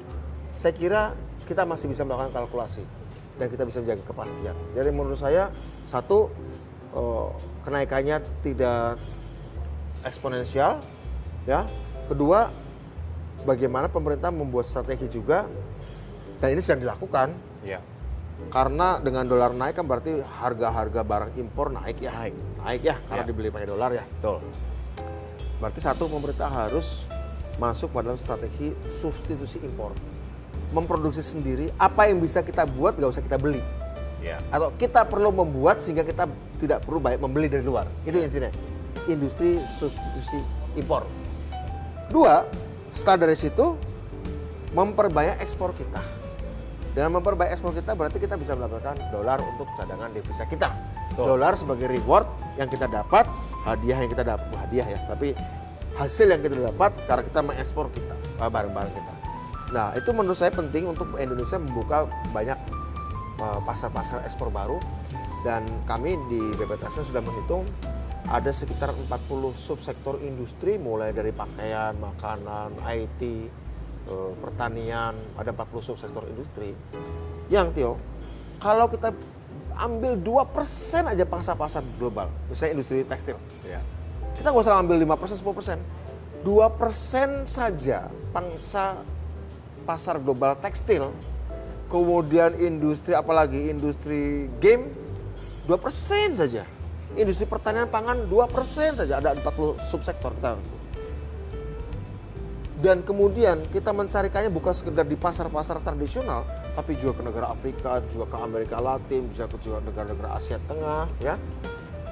[SPEAKER 1] saya kira kita masih bisa melakukan kalkulasi dan kita bisa menjaga kepastian. Jadi menurut saya satu kenaikannya tidak eksponensial, ya. Kedua, bagaimana pemerintah membuat strategi juga, dan ini sedang dilakukan.
[SPEAKER 2] Ya.
[SPEAKER 1] Karena dengan dolar naik kan berarti harga-harga barang impor naik ya, naik ya, karena dibeli pakai dolar ya.
[SPEAKER 2] Betul.
[SPEAKER 1] Berarti satu, pemerintah harus masuk pada strategi substitusi impor, memproduksi sendiri apa yang bisa kita buat, gak usah kita beli. Atau kita perlu membuat sehingga kita tidak perlu banyak membeli dari luar. Itu intinya. Industri substitusi impor. Kedua, setelah dari situ memperbanyak ekspor kita. Dengan memperbanyak ekspor kita berarti kita bisa mendapatkan dolar untuk cadangan devisa kita. Dolar sebagai reward yang kita dapat, hadiah yang kita dapat, hadiah ya, tapi hasil yang kita dapat karena kita mengekspor kita, barang-barang kita. Nah, itu menurut saya penting untuk Indonesia membuka banyak pasar-pasar ekspor baru, dan kami di BPTASN sudah menghitung ada sekitar 40 subsektor industri mulai dari pakaian, makanan, IT, pertanian, ada 40 subsektor industri yang Tio, kalau kita ambil 2% aja pangsa pasar global, misalnya industri tekstil.
[SPEAKER 2] Ya.
[SPEAKER 1] Kita nggak usah ambil 5%, 10%. 2% saja pangsa pasar global tekstil, kemudian industri apalagi industri game 2% saja. Industri pertanian pangan 2% saja, ada 40 subsektor kita. Dan kemudian kita mencarikannya bukan sekedar di pasar-pasar tradisional, tapi juga ke negara Afrika, juga ke Amerika Latin, bisa ke juga negara-negara Asia Tengah, ya,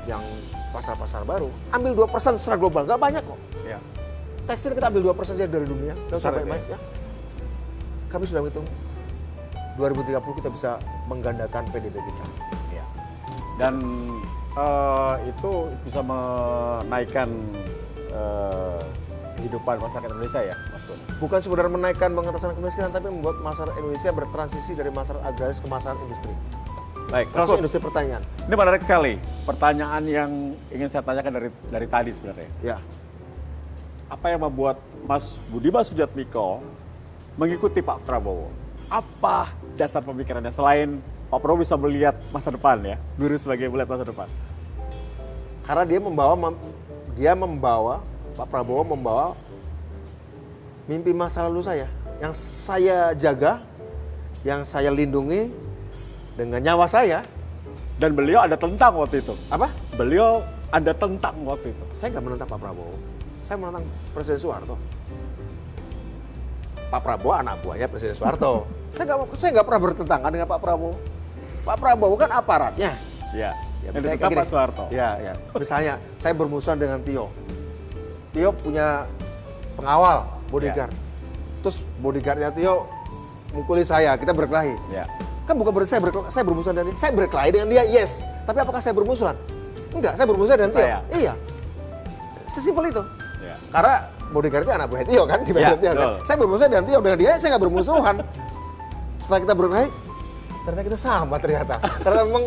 [SPEAKER 1] yang pasar-pasar baru. Ambil 2% secara global, nggak banyak kok.
[SPEAKER 2] Ya.
[SPEAKER 1] Tekstil kita ambil 2% saja dari dunia, nggak usah
[SPEAKER 2] Besar
[SPEAKER 1] banyak, ya. Kami sudah hitung 2030 kita bisa menggandakan PDB kita.
[SPEAKER 2] Ya. Dan itu bisa menaikkan kehidupan masyarakat Indonesia ya, Mas Gun?
[SPEAKER 1] Bukan sekedar menaikkan pengentasan kemiskinan, tapi membuat masyarakat Indonesia bertransisi dari masyarakat agraris ke masyarakat industri.
[SPEAKER 2] Baik,
[SPEAKER 1] Termasuk
[SPEAKER 2] Mas Gun,
[SPEAKER 1] industri pertanian.
[SPEAKER 2] ini menarik sekali. Pertanyaan yang ingin saya tanyakan dari tadi sebenarnya.
[SPEAKER 1] Ya,
[SPEAKER 2] Apa yang membuat Mas Budiman Sujatmiko mengikuti Pak Prabowo? Apa dasar pemikirannya selain Pak Prabowo bisa melihat masa depan ya, guru sebagai melihat masa depan?
[SPEAKER 1] karena dia membawa Pak Prabowo membawa mimpi masa lalu saya, yang saya jaga, yang saya lindungi dengan nyawa saya.
[SPEAKER 2] Dan beliau ada tentang waktu itu.
[SPEAKER 1] Apa?
[SPEAKER 2] Beliau ada tentang waktu itu.
[SPEAKER 1] Saya nggak menentang Pak Prabowo, saya menentang Presiden Soeharto. Pak Prabowo anak buahnya Presiden Soeharto. Saya nggak pernah bertentangan dengan Pak Prabowo. Pak Prabowo kan aparatnya.
[SPEAKER 2] Ya.
[SPEAKER 1] Ya,
[SPEAKER 2] Yang
[SPEAKER 1] misalnya
[SPEAKER 2] tetap
[SPEAKER 1] kayak
[SPEAKER 2] Pak
[SPEAKER 1] gini.
[SPEAKER 2] Soeharto.
[SPEAKER 1] Ya. Misalnya saya bermusuhan dengan Tio. Tio punya pengawal, bodyguard. Terus bodyguardnya Tio mukuli saya, kita berkelahi.
[SPEAKER 2] Ya.
[SPEAKER 1] Kan bukan berarti saya bermusuhan dengan dia. Saya berkelahi dengan dia, yes. Tapi apakah saya bermusuhan? Enggak, saya bermusuhan dengan Tio.
[SPEAKER 2] Saya.
[SPEAKER 1] Iya. Sesimpel itu.
[SPEAKER 2] Ya.
[SPEAKER 1] Karena bodyguard itu anak buah Tio kan, di
[SPEAKER 2] Ya,
[SPEAKER 1] Tio kan.
[SPEAKER 2] betul.
[SPEAKER 1] Saya bermusuhan dengan Tio, dengan dia saya nggak bermusuhan. Setelah kita berkelahi, ternyata kita sama ternyata. Karena memang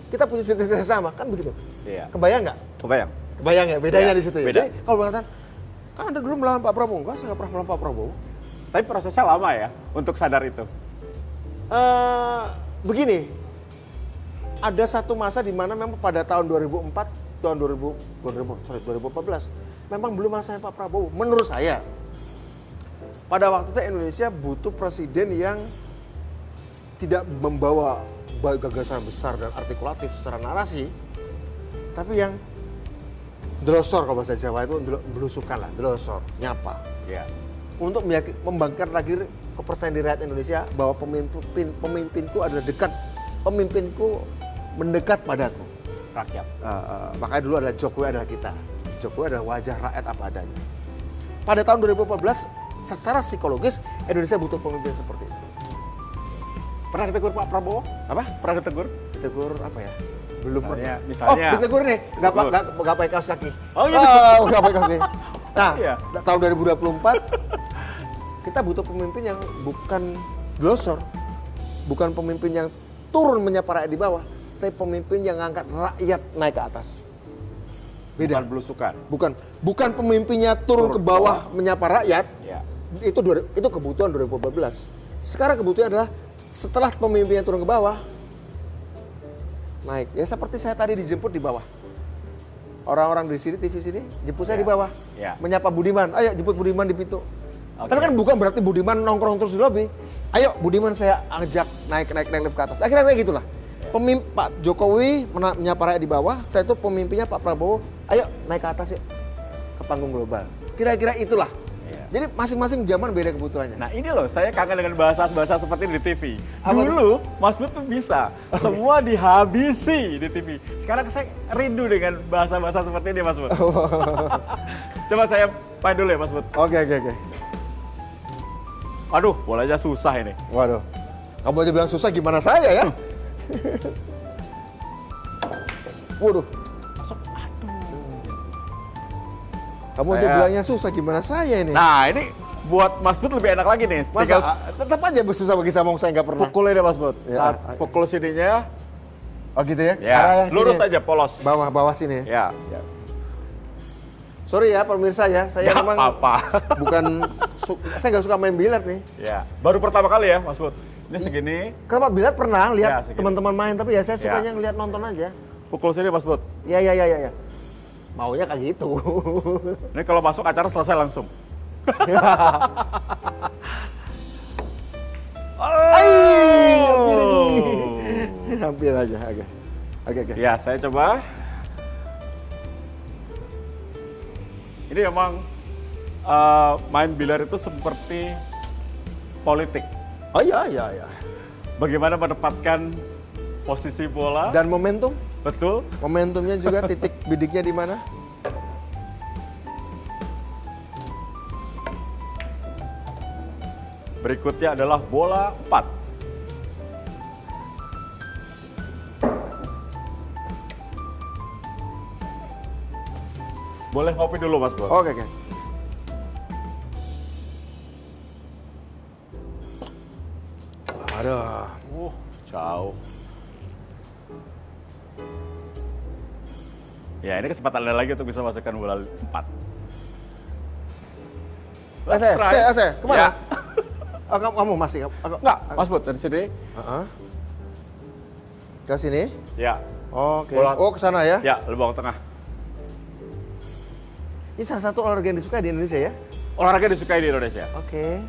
[SPEAKER 1] kita punya cita-cita sama, kan begitu.
[SPEAKER 2] Iya.
[SPEAKER 1] Kebayang nggak?
[SPEAKER 2] Kebayang?
[SPEAKER 1] Kebayang ya, bedanya
[SPEAKER 2] Ya,
[SPEAKER 1] di situ ya.
[SPEAKER 2] beda.
[SPEAKER 1] Jadi kalau mengatakan, kan Anda dulu melawan Pak Prabowo, enggak, saya nggak pernah melawan Pak Prabowo.
[SPEAKER 2] Tapi prosesnya lama ya untuk sadar itu.
[SPEAKER 1] Begini, ada satu masa di mana memang pada tahun 2004, tahun 2014, memang belum masanya Pak Prabowo, menurut saya. Pada waktu itu Indonesia butuh presiden yang tidak membawa gagasan besar dan artikulatif secara narasi, tapi yang drosor kalau bahasa Jawa itu belusukan lah, drosor, nyapa.
[SPEAKER 2] Ya.
[SPEAKER 1] Untuk membangkitkan lagi kepercayaan di rakyat Indonesia bahwa pemimpinku adalah dekat, pemimpinku mendekat padaku.
[SPEAKER 2] Rakyat.
[SPEAKER 1] Makanya dulu adalah Jokowi adalah kita. Jokowi adalah wajah rakyat apa adanya. Pada tahun 2014, secara psikologis Indonesia butuh pemimpin seperti itu.
[SPEAKER 2] Pernah ditegur Pak Prabowo?
[SPEAKER 1] Apa?
[SPEAKER 2] Pernah ditegur?
[SPEAKER 1] Ditegur apa ya? Belum pernah.
[SPEAKER 2] Misalnya.
[SPEAKER 1] Oh, ditegur nih, nggak
[SPEAKER 2] Ditegur.
[SPEAKER 1] pakai kaos kaki.
[SPEAKER 2] Oh, gitu.
[SPEAKER 1] Nggak pakai kaos kaki. Nah,
[SPEAKER 2] Iya.
[SPEAKER 1] tahun 2024 kita butuh pemimpin yang bukan glosor, bukan pemimpin yang turun menyapa rakyat di bawah, tapi pemimpin yang ngangkat rakyat naik ke atas. Beda.
[SPEAKER 2] Bukan belusukan.
[SPEAKER 1] Bukan pemimpinnya turun ke bawah menyapa rakyat.
[SPEAKER 2] Ya.
[SPEAKER 1] Itu kebutuhan 2014. Sekarang kebutuhan adalah setelah pemimpinnya turun ke bawah, naik. Ya seperti saya tadi dijemput di bawah. Orang-orang di sini, TV sini, jemput saya
[SPEAKER 2] Ya.
[SPEAKER 1] di bawah.
[SPEAKER 2] Ya.
[SPEAKER 1] Menyapa Budiman, ayo jemput Budiman di pintu.
[SPEAKER 2] Oke.
[SPEAKER 1] Tapi kan bukan berarti Budiman nongkrong terus di lobi. Ayo Budiman saya ajak naik lift ke atas. Akhirnya kayak gitulah.
[SPEAKER 2] Ya.
[SPEAKER 1] Pak Jokowi menyapa rakyat di bawah, setelah itu pemimpinnya Pak Prabowo, ayo naik ke atas yuk, ke panggung global. Kira-kira itulah.
[SPEAKER 2] Ya.
[SPEAKER 1] Jadi masing-masing zaman beda kebutuhannya.
[SPEAKER 2] Nah ini loh, saya kangen dengan bahasa-bahasa seperti ini di TV.
[SPEAKER 1] Apa
[SPEAKER 2] Dulu Mas Bud tuh bisa, semua dihabisi di TV. Sekarang saya rindu dengan bahasa-bahasa seperti ini Mas Bud. Coba saya main dulu ya Mas Bud.
[SPEAKER 1] Oke.
[SPEAKER 2] Aduh, bolanya susah ini.
[SPEAKER 1] Waduh, kamu aja bilang susah, gimana saya ya? Waduh,
[SPEAKER 2] Masuk, aduh.
[SPEAKER 1] Kamu aja bilangnya susah, gimana saya ini?
[SPEAKER 2] Nah, ini buat Mas Bud lebih enak lagi nih.
[SPEAKER 1] Masa tetap aja susah bagi saya, saya nggak pernah.
[SPEAKER 2] Pukul ini Mas Bud.
[SPEAKER 1] Ya.
[SPEAKER 2] Saat pukul sininya.
[SPEAKER 1] Oh gitu ya?
[SPEAKER 2] Ya,
[SPEAKER 1] Arah yang
[SPEAKER 2] lurus
[SPEAKER 1] sini.
[SPEAKER 2] aja, polos.
[SPEAKER 1] Bawah sini.
[SPEAKER 2] Ya.
[SPEAKER 1] Sorry ya pemirsa ya, saya
[SPEAKER 2] Nggak
[SPEAKER 1] memang
[SPEAKER 2] apa-apa.
[SPEAKER 1] saya nggak suka main biliar nih.
[SPEAKER 2] Ya, baru pertama kali ya Mas Bud. Ini segini.
[SPEAKER 1] Kalau biliar pernah
[SPEAKER 2] Ya,
[SPEAKER 1] lihat
[SPEAKER 2] segini.
[SPEAKER 1] teman-teman main, tapi ya saya
[SPEAKER 2] Ya.
[SPEAKER 1] sukanya ngeliat nonton aja.
[SPEAKER 2] Pukul sini Mas Bud.
[SPEAKER 1] Ya. Maunya kayak gitu.
[SPEAKER 2] Ini kalau masuk acara selesai langsung.
[SPEAKER 1] Hampir ini. Hampir aja, agak.
[SPEAKER 2] Ya, saya coba. Ini memang main biliar itu seperti politik.
[SPEAKER 1] Oh iya.
[SPEAKER 2] Bagaimana menempatkan posisi bola.
[SPEAKER 1] Dan momentum?
[SPEAKER 2] Betul.
[SPEAKER 1] Momentumnya juga titik bidiknya di mana?
[SPEAKER 2] Berikutnya adalah bola 4. Boleh ngopi dulu Mas Bud.
[SPEAKER 1] Oke. Aduh.
[SPEAKER 2] Jauh. Ya, ini kesempatan Anda lagi untuk bisa masukkan bola 4.
[SPEAKER 1] Saya. Kemana?
[SPEAKER 2] Ya.
[SPEAKER 1] Oh, kamu masih?
[SPEAKER 2] Enggak, Mas Bud, dari sini.
[SPEAKER 1] Ke sini?
[SPEAKER 2] Ya.
[SPEAKER 1] Oke.
[SPEAKER 2] Bola-
[SPEAKER 1] Oh, ke sana ya?
[SPEAKER 2] Ya, lubang tengah.
[SPEAKER 1] Ini salah satu olahraga yang disukai di Indonesia ya?
[SPEAKER 2] Olahraga disukai di Indonesia.
[SPEAKER 1] Oke.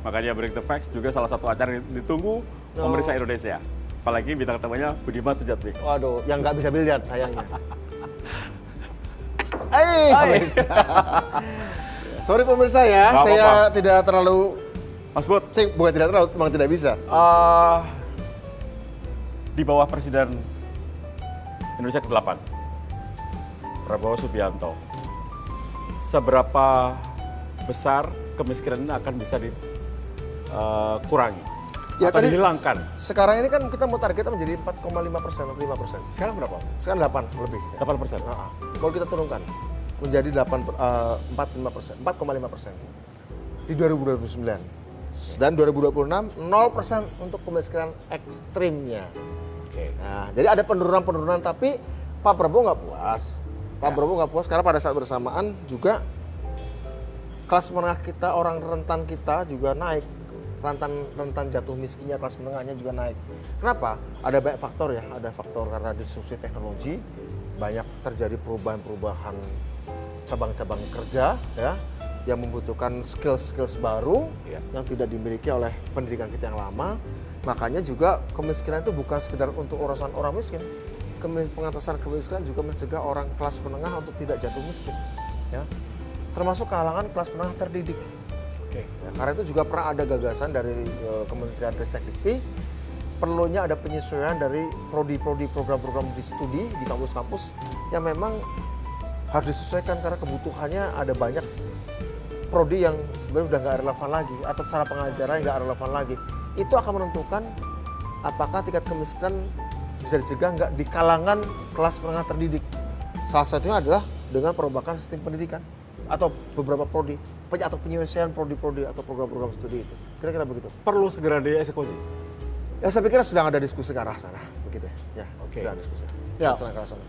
[SPEAKER 2] Makanya Break the Facts juga salah satu acara yang ditunggu pemerintah Indonesia. Apalagi bintang tamunya Budiman Sujatmiko.
[SPEAKER 1] Waduh, yang nggak bisa biliar sayangnya. Pemirsa. Sorry pemirsa ya,
[SPEAKER 2] Nggak
[SPEAKER 1] saya
[SPEAKER 2] apa-apa.
[SPEAKER 1] tidak terlalu,
[SPEAKER 2] Mas Bud,
[SPEAKER 1] saya bukan tidak terlalu, memang tidak bisa.
[SPEAKER 2] Di bawah Presiden Indonesia ke-8, Prabowo Subianto, seberapa besar kemiskinan ini akan bisa dikurangi
[SPEAKER 1] Ya,
[SPEAKER 2] atau
[SPEAKER 1] tadi-
[SPEAKER 2] dihilangkan?
[SPEAKER 1] Sekarang ini kan kita mau targetnya menjadi 4,5% atau 5%.
[SPEAKER 2] Sekarang berapa?
[SPEAKER 1] Sekarang 8 lebih.
[SPEAKER 2] 8%.
[SPEAKER 1] Kalau kita turunkan menjadi 4,5% di 2029. Dan 2026 0% untuk kemiskinan ekstrimnya.
[SPEAKER 2] Oke.
[SPEAKER 1] Nah, jadi ada penurunan-penurunan, tapi Pak Prabowo nggak puas. Pak Prabowo nggak puas karena pada saat bersamaan juga kelas menengah kita, orang rentan kita juga naik. Rentan jatuh miskinnya, kelas menengahnya juga naik. Kenapa? Ada banyak faktor ya. Ada faktor karena disrupsi teknologi, banyak terjadi perubahan-perubahan cabang-cabang kerja ya, yang membutuhkan skills baru
[SPEAKER 2] Ya.
[SPEAKER 1] yang tidak dimiliki oleh pendidikan kita yang lama. Makanya juga kemiskinan itu bukan sekedar untuk urusan orang miskin. Pengatasan kemiskinan juga mencegah orang kelas menengah untuk tidak jatuh miskin. Ya. Termasuk kalangan kelas menengah terdidik.
[SPEAKER 2] Oke.
[SPEAKER 1] Ya, karena itu juga pernah ada gagasan dari Kementerian Ristekdikti, perlunya ada penyesuaian dari prodi-prodi program-program di studi di kampus-kampus yang memang harus disesuaikan karena kebutuhannya ada banyak prodi yang sebenarnya udah nggak relevan lagi atau cara pengajaran nggak relevan lagi. Itu akan menentukan apakah tingkat kemiskinan bisa dicegah nggak di kalangan kelas menengah terdidik. Salah satunya adalah dengan perubahan sistem pendidikan atau beberapa prodi atau penyelesaian prodi-prodi atau program-program studi itu. Kira-kira begitu.
[SPEAKER 2] Perlu segera dieksekusi.
[SPEAKER 1] Ya saya pikir sedang ada diskusi ke arah sana, begitu ya.
[SPEAKER 2] Oke.
[SPEAKER 1] Sedang diskusi.
[SPEAKER 2] Ya.
[SPEAKER 1] Ke arah sana.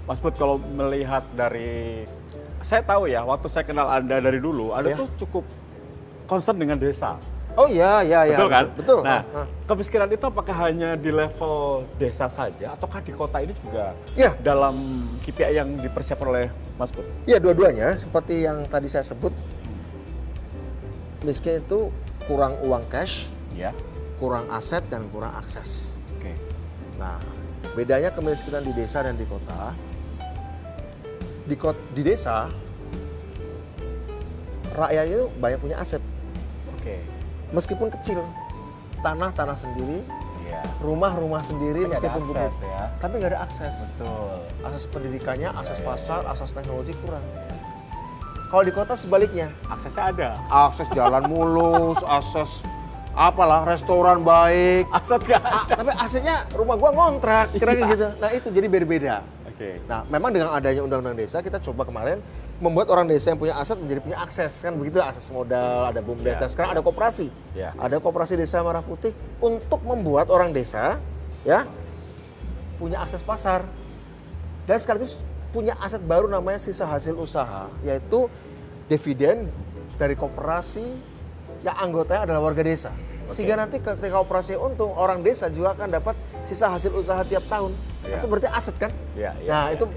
[SPEAKER 2] Mas Bud, kalau melihat dari, saya tahu ya, waktu saya kenal Anda dari dulu, Anda
[SPEAKER 1] Ya.
[SPEAKER 2] tuh cukup concern dengan desa.
[SPEAKER 1] Oh iya.
[SPEAKER 2] Betul kan?
[SPEAKER 1] Betul.
[SPEAKER 2] Nah, kemiskinan itu apakah hanya di level desa saja, ataukah di kota ini juga
[SPEAKER 1] Ya.
[SPEAKER 2] dalam KPI yang dipersiapkan oleh Mas Bud?
[SPEAKER 1] Iya, dua-duanya seperti yang tadi saya sebut. Miskin itu kurang uang cash,
[SPEAKER 2] Ya.
[SPEAKER 1] kurang aset dan kurang akses.
[SPEAKER 2] Oke.
[SPEAKER 1] Nah, bedanya kemiskinan di desa dan di kota. Di desa rakyat itu banyak punya aset,
[SPEAKER 2] Oke.
[SPEAKER 1] meskipun kecil. Tanah sendiri,
[SPEAKER 2] Iya.
[SPEAKER 1] rumah sendiri
[SPEAKER 2] Tapi
[SPEAKER 1] meskipun
[SPEAKER 2] nggak ada akses,
[SPEAKER 1] gubuk.
[SPEAKER 2] ya.
[SPEAKER 1] Tapi nggak ada akses.
[SPEAKER 2] Betul.
[SPEAKER 1] Akses pendidikannya, akses
[SPEAKER 2] iya,
[SPEAKER 1] pasar,
[SPEAKER 2] iya.
[SPEAKER 1] akses teknologi kurang. Kalau di kota sebaliknya,
[SPEAKER 2] Aksesnya ada.
[SPEAKER 1] akses jalan mulus, akses apalah restoran baik.
[SPEAKER 2] Aset nggak ada.
[SPEAKER 1] Tapi asetnya rumah gua ngontrak, kira-kira gitu. Nah itu jadi berbeda.
[SPEAKER 2] Oke.
[SPEAKER 1] Nah, memang dengan adanya undang-undang desa kita coba kemarin membuat orang desa yang punya aset menjadi punya akses kan begitu, akses modal, ada BUMDes, dan sekarang ada koperasi. Ada koperasi Desa Merah Putih untuk membuat orang desa ya punya akses pasar. Dan sekaligus punya aset baru namanya sisa hasil usaha, yaitu dividen dari koperasi yang anggotanya adalah warga desa. Sehingga nanti ketika operasi untung, orang desa juga akan dapat sisa hasil usaha tiap tahun. Itu berarti aset kan? Nah, itu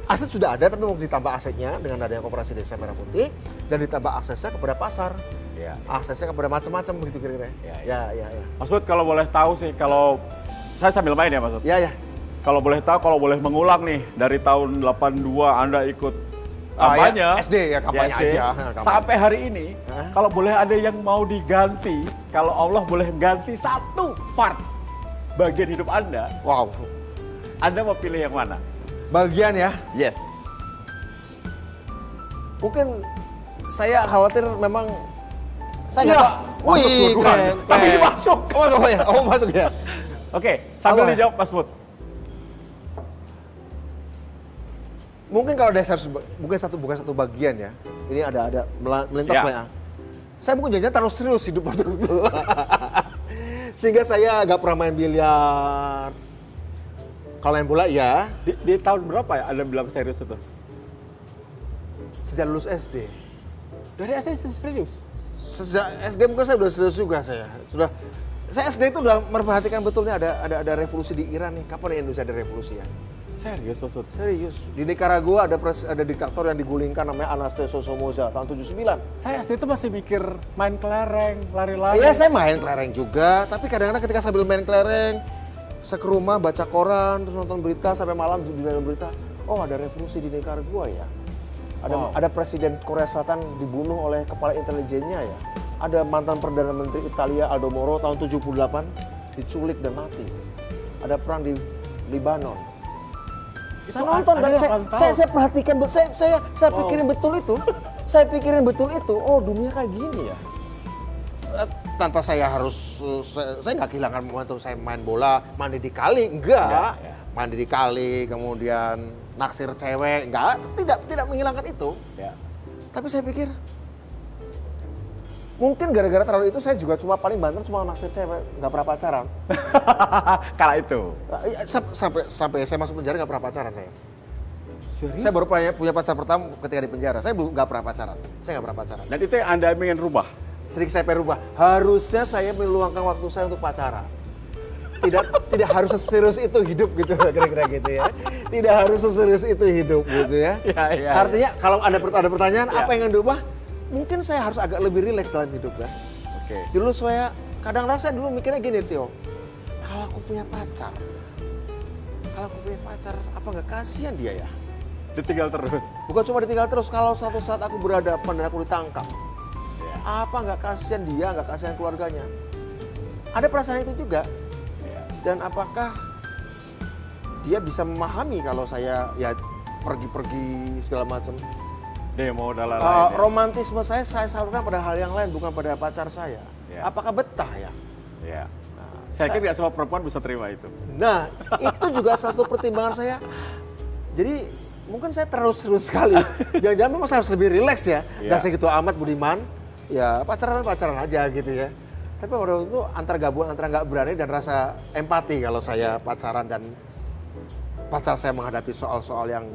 [SPEAKER 1] aset sudah ada, tapi mau ditambah asetnya dengan adanya koperasi Desa Merah Putih dan ditambah aksesnya kepada pasar, aksesnya kepada macam-macam begitu kira-kira. Ya.
[SPEAKER 2] Mas Bud, kalau boleh tahu sih, kalau saya sambil main ya Mas Bud.
[SPEAKER 1] Ya.
[SPEAKER 2] Kalau boleh tahu, kalau boleh mengulang nih dari tahun 82 Anda ikut kampanye,
[SPEAKER 1] SD ya, kampanye
[SPEAKER 2] SD,
[SPEAKER 1] aja.
[SPEAKER 2] sampai hari ini, kalau boleh ada yang mau diganti, kalau Allah boleh ganti satu part bagian hidup Anda,
[SPEAKER 1] Wow.
[SPEAKER 2] Anda mau pilih yang mana?
[SPEAKER 1] Bagian ya.
[SPEAKER 2] Yes.
[SPEAKER 1] Mungkin saya khawatir memang saya
[SPEAKER 2] Ya,
[SPEAKER 1] nggak tahu.
[SPEAKER 2] masuk
[SPEAKER 1] Wih,
[SPEAKER 2] duluan.
[SPEAKER 1] keren.
[SPEAKER 2] Tapi ini masuk.
[SPEAKER 1] Oh, masuk ya. Oh, masuk ya.
[SPEAKER 2] Oke, sambil
[SPEAKER 1] Apa?
[SPEAKER 2] dijawab Mas Bud.
[SPEAKER 1] Mungkin kalau dasar bukan satu bagian ya. Ini ada melintas
[SPEAKER 2] Ya.
[SPEAKER 1] banyak. Saya mungkin jangan terlalu serius hidup waktu itu. Sehingga saya nggak pernah main biliar. Kalau main bola iya,
[SPEAKER 2] Di tahun berapa ya Anda bilang serius itu?
[SPEAKER 1] sejak lulus SD.
[SPEAKER 2] Dari SD serius?
[SPEAKER 1] Sejak SD mungkin saya udah serius juga saya. Saya SD itu udah memperhatikan betulnya ada revolusi di Iran nih. Kapan Indonesia ada revolusi ya?
[SPEAKER 2] Serius, Mas Bud?
[SPEAKER 1] Serius. Di Nicaragua ada diktator yang digulingkan namanya Anastasio Somoza tahun 79.
[SPEAKER 2] Saya SD itu masih mikir main kelereng, lari-lari.
[SPEAKER 1] Iya, saya main kelereng juga, tapi kadang-kadang ketika sambil main kelereng, saya ke rumah baca koran, terus nonton berita sampai malam di dalam berita, oh ada revolusi di Nicaragua ya. Ada presiden Korea Selatan dibunuh oleh kepala intelijennya ya. Ada mantan Perdana Menteri Italia Aldo Moro tahun 78 diculik dan mati. Ada perang di Libanon. Saya nonton dan saya perhatikan, saya pikirin betul itu. Saya pikirin betul itu. Oh, dunia kayak gini ya. Tanpa saya harus, saya nggak kehilangan momentum saya main bola, mandi di kali, enggak. Mandi di kali, kemudian naksir cewek, enggak, tidak menghilangkan itu. Tapi saya pikir, mungkin gara-gara terlalu itu saya juga paling banter cuma naksir cewek, nggak pernah pacaran.
[SPEAKER 2] Kala itu.
[SPEAKER 1] Sampai saya masuk penjara nggak pernah pacaran saya.
[SPEAKER 2] Serius?
[SPEAKER 1] Saya baru punya pacar pertama ketika di penjara. Saya nggak pernah pacaran. Saya nggak pernah pacaran.
[SPEAKER 2] Dan itu yang Anda ingin rubah?
[SPEAKER 1] Sedikit saya pengen rubah. Harusnya saya meluangkan waktu saya untuk pacaran. Tidak harus seserius itu hidup gitu, kira-kira gitu ya. Tidak harus seserius itu hidup gitu ya. Artinya kalau ada pertanyaan apa yang ingin diubah? Mungkin saya harus agak lebih rileks dalam hidup kan. Dulu kadang-kadang saya dulu mikirnya gini, Tio. Kalau aku punya pacar, apa nggak kasihan dia ya?
[SPEAKER 2] Ditinggal terus?
[SPEAKER 1] Bukan cuma ditinggal terus, kalau suatu saat aku berhadapan dan aku ditangkap, apa nggak kasihan dia, nggak kasihan keluarganya? Ada perasaan itu juga. Dan apakah dia bisa memahami kalau saya ya pergi-pergi segala macam?
[SPEAKER 2] Demo dan lain-lain.
[SPEAKER 1] Romantisme saya salurkan pada hal yang lain, bukan pada pacar saya. Apakah betah ya?
[SPEAKER 2] Saya kira nggak semua perempuan bisa terima itu.
[SPEAKER 1] Nah, itu juga salah satu pertimbangan saya. Jadi mungkin saya terlalu serius sekali. Jangan-jangan memang saya harus lebih rileks ya. Gak segitu amat Budiman. Ya pacaran aja gitu ya. Tapi waktu itu antara gabungan antara nggak berani dan rasa empati kalau saya pacaran dan pacar saya menghadapi soal-soal yang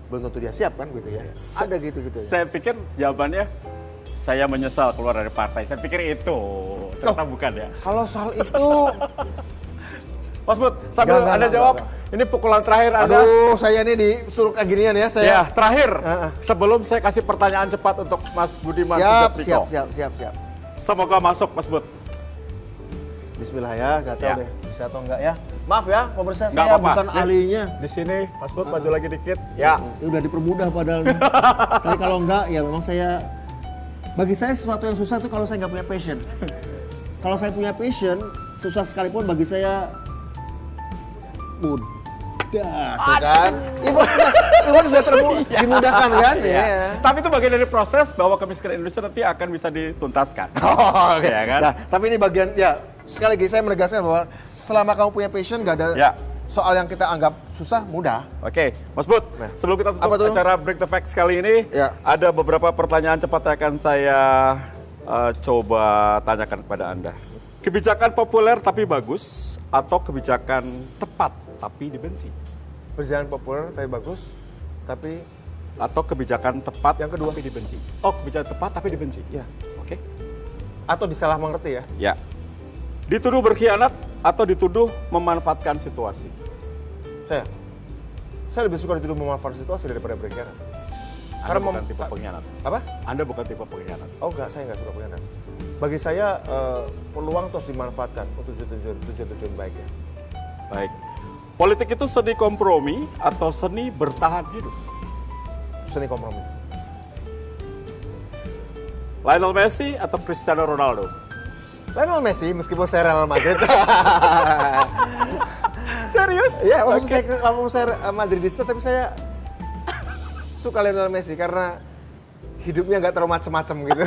[SPEAKER 1] belum tentu dia siap kan gitu ya. Ada gitu-gitu ya.
[SPEAKER 2] Saya pikir jawabannya saya menyesal keluar dari partai. Saya pikir itu. Ternyata bukan ya.
[SPEAKER 1] Kalau soal itu
[SPEAKER 2] Mas Bud, sambil Anda jawab, ini pukulan terakhir Anda.
[SPEAKER 1] Aduh, saya ini disuruh kayak ginian ya.
[SPEAKER 2] Ya, terakhir. Sebelum saya kasih pertanyaan cepat untuk Mas Budiman Sujatmiko.
[SPEAKER 1] Siap.
[SPEAKER 2] Semoga masuk, Mas Bud.
[SPEAKER 1] Bismillah ya, gak tahu deh bisa atau enggak ya. Maaf ya, pemirsa saya
[SPEAKER 2] apa-apa.
[SPEAKER 1] bukan ahlinya.
[SPEAKER 2] Di sini, Mas Bud, maju lagi dikit. Ya.
[SPEAKER 1] Ini udah dipermudah padahal. Tapi kalau enggak, ya memang bagi saya sesuatu yang susah itu kalau saya nggak punya passion. Kalau saya punya passion, susah sekalipun bagi saya mudah, tuh kan? Iwan sudah dimudahkan kan?
[SPEAKER 2] Iya. Tapi itu bagian dari proses bahwa kemiskinan Indonesia nanti akan bisa dituntaskan.
[SPEAKER 1] Oh, oke.
[SPEAKER 2] Ya, kan?
[SPEAKER 1] Nah, tapi ini bagian, ya sekali lagi saya menegaskan bahwa selama kamu punya passion, nggak ada soal yang kita anggap susah mudah.
[SPEAKER 2] Oke, Mas Bud,
[SPEAKER 1] Nah,
[SPEAKER 2] sebelum kita
[SPEAKER 1] apa
[SPEAKER 2] tutup
[SPEAKER 1] tuh?
[SPEAKER 2] acara Break the Facts kali ini,
[SPEAKER 1] Ya.
[SPEAKER 2] ada beberapa pertanyaan cepat yang akan saya coba tanyakan kepada Anda. Kebijakan populer tapi bagus, atau kebijakan tepat tapi dibenci?
[SPEAKER 1] Kebijakan populer tapi bagus, tapi
[SPEAKER 2] Atau kebijakan tepat
[SPEAKER 1] Yang kedua.
[SPEAKER 2] tapi dibenci? Oh, kebijakan tepat tapi dibenci?
[SPEAKER 1] ya
[SPEAKER 2] Oke.
[SPEAKER 1] atau disalah mengerti ya.
[SPEAKER 2] Ya. Dituduh berkhianat atau dituduh memanfaatkan situasi?
[SPEAKER 1] Saya lebih suka dituduh memanfaatkan situasi daripada berkhianat.
[SPEAKER 2] Anda bukan tipe pengkhianat.
[SPEAKER 1] Apa?
[SPEAKER 2] Anda bukan tipe pengkhianat.
[SPEAKER 1] Oh enggak, saya enggak suka pengkhianat. Bagi saya peluang terus dimanfaatkan untuk tujuan baik ya.
[SPEAKER 2] Baik. Politik itu seni kompromi atau seni bertahan hidup?
[SPEAKER 1] Seni kompromi.
[SPEAKER 2] Lionel Messi atau Cristiano Ronaldo?
[SPEAKER 1] Lionel Messi meskipun saya Real Madrid.
[SPEAKER 2] Serius?
[SPEAKER 1] Iya, walaupun saya Madridista tapi saya suka Lionel Messi karena hidupnya nggak terlalu macem-macem gitu.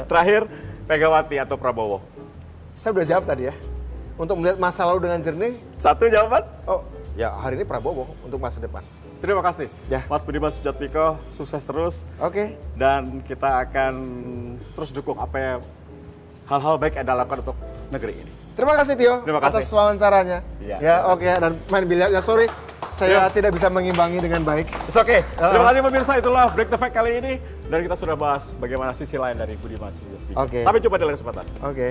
[SPEAKER 2] Terakhir, Megawati atau Prabowo?
[SPEAKER 1] Saya udah jawab tadi ya. Untuk melihat masa lalu dengan jernih,
[SPEAKER 2] Satu jawaban?
[SPEAKER 1] oh ya hari ini Prabowo untuk masa depan.
[SPEAKER 2] Terima kasih.
[SPEAKER 1] Ya.
[SPEAKER 2] Mas Budiman Sujatmiko, sukses terus.
[SPEAKER 1] Oke.
[SPEAKER 2] Dan kita akan terus dukung apa yang hal-hal baik yang Anda lakukan untuk negeri ini.
[SPEAKER 1] Terima kasih Tio
[SPEAKER 2] Terima kasih.
[SPEAKER 1] atas wawancaranya.
[SPEAKER 2] Iya.
[SPEAKER 1] Ya oke dan main biliarnya sorry saya tidak bisa mengimbangi dengan baik.
[SPEAKER 2] It's okay. Terima kasih pemirsa, itulah Break the Fact kali ini. Dan kita sudah bahas bagaimana sisi lain dari Budiman Sujatmiko.
[SPEAKER 1] Oke.
[SPEAKER 2] Sampai jumpa di lain kesempatan.
[SPEAKER 1] Oke.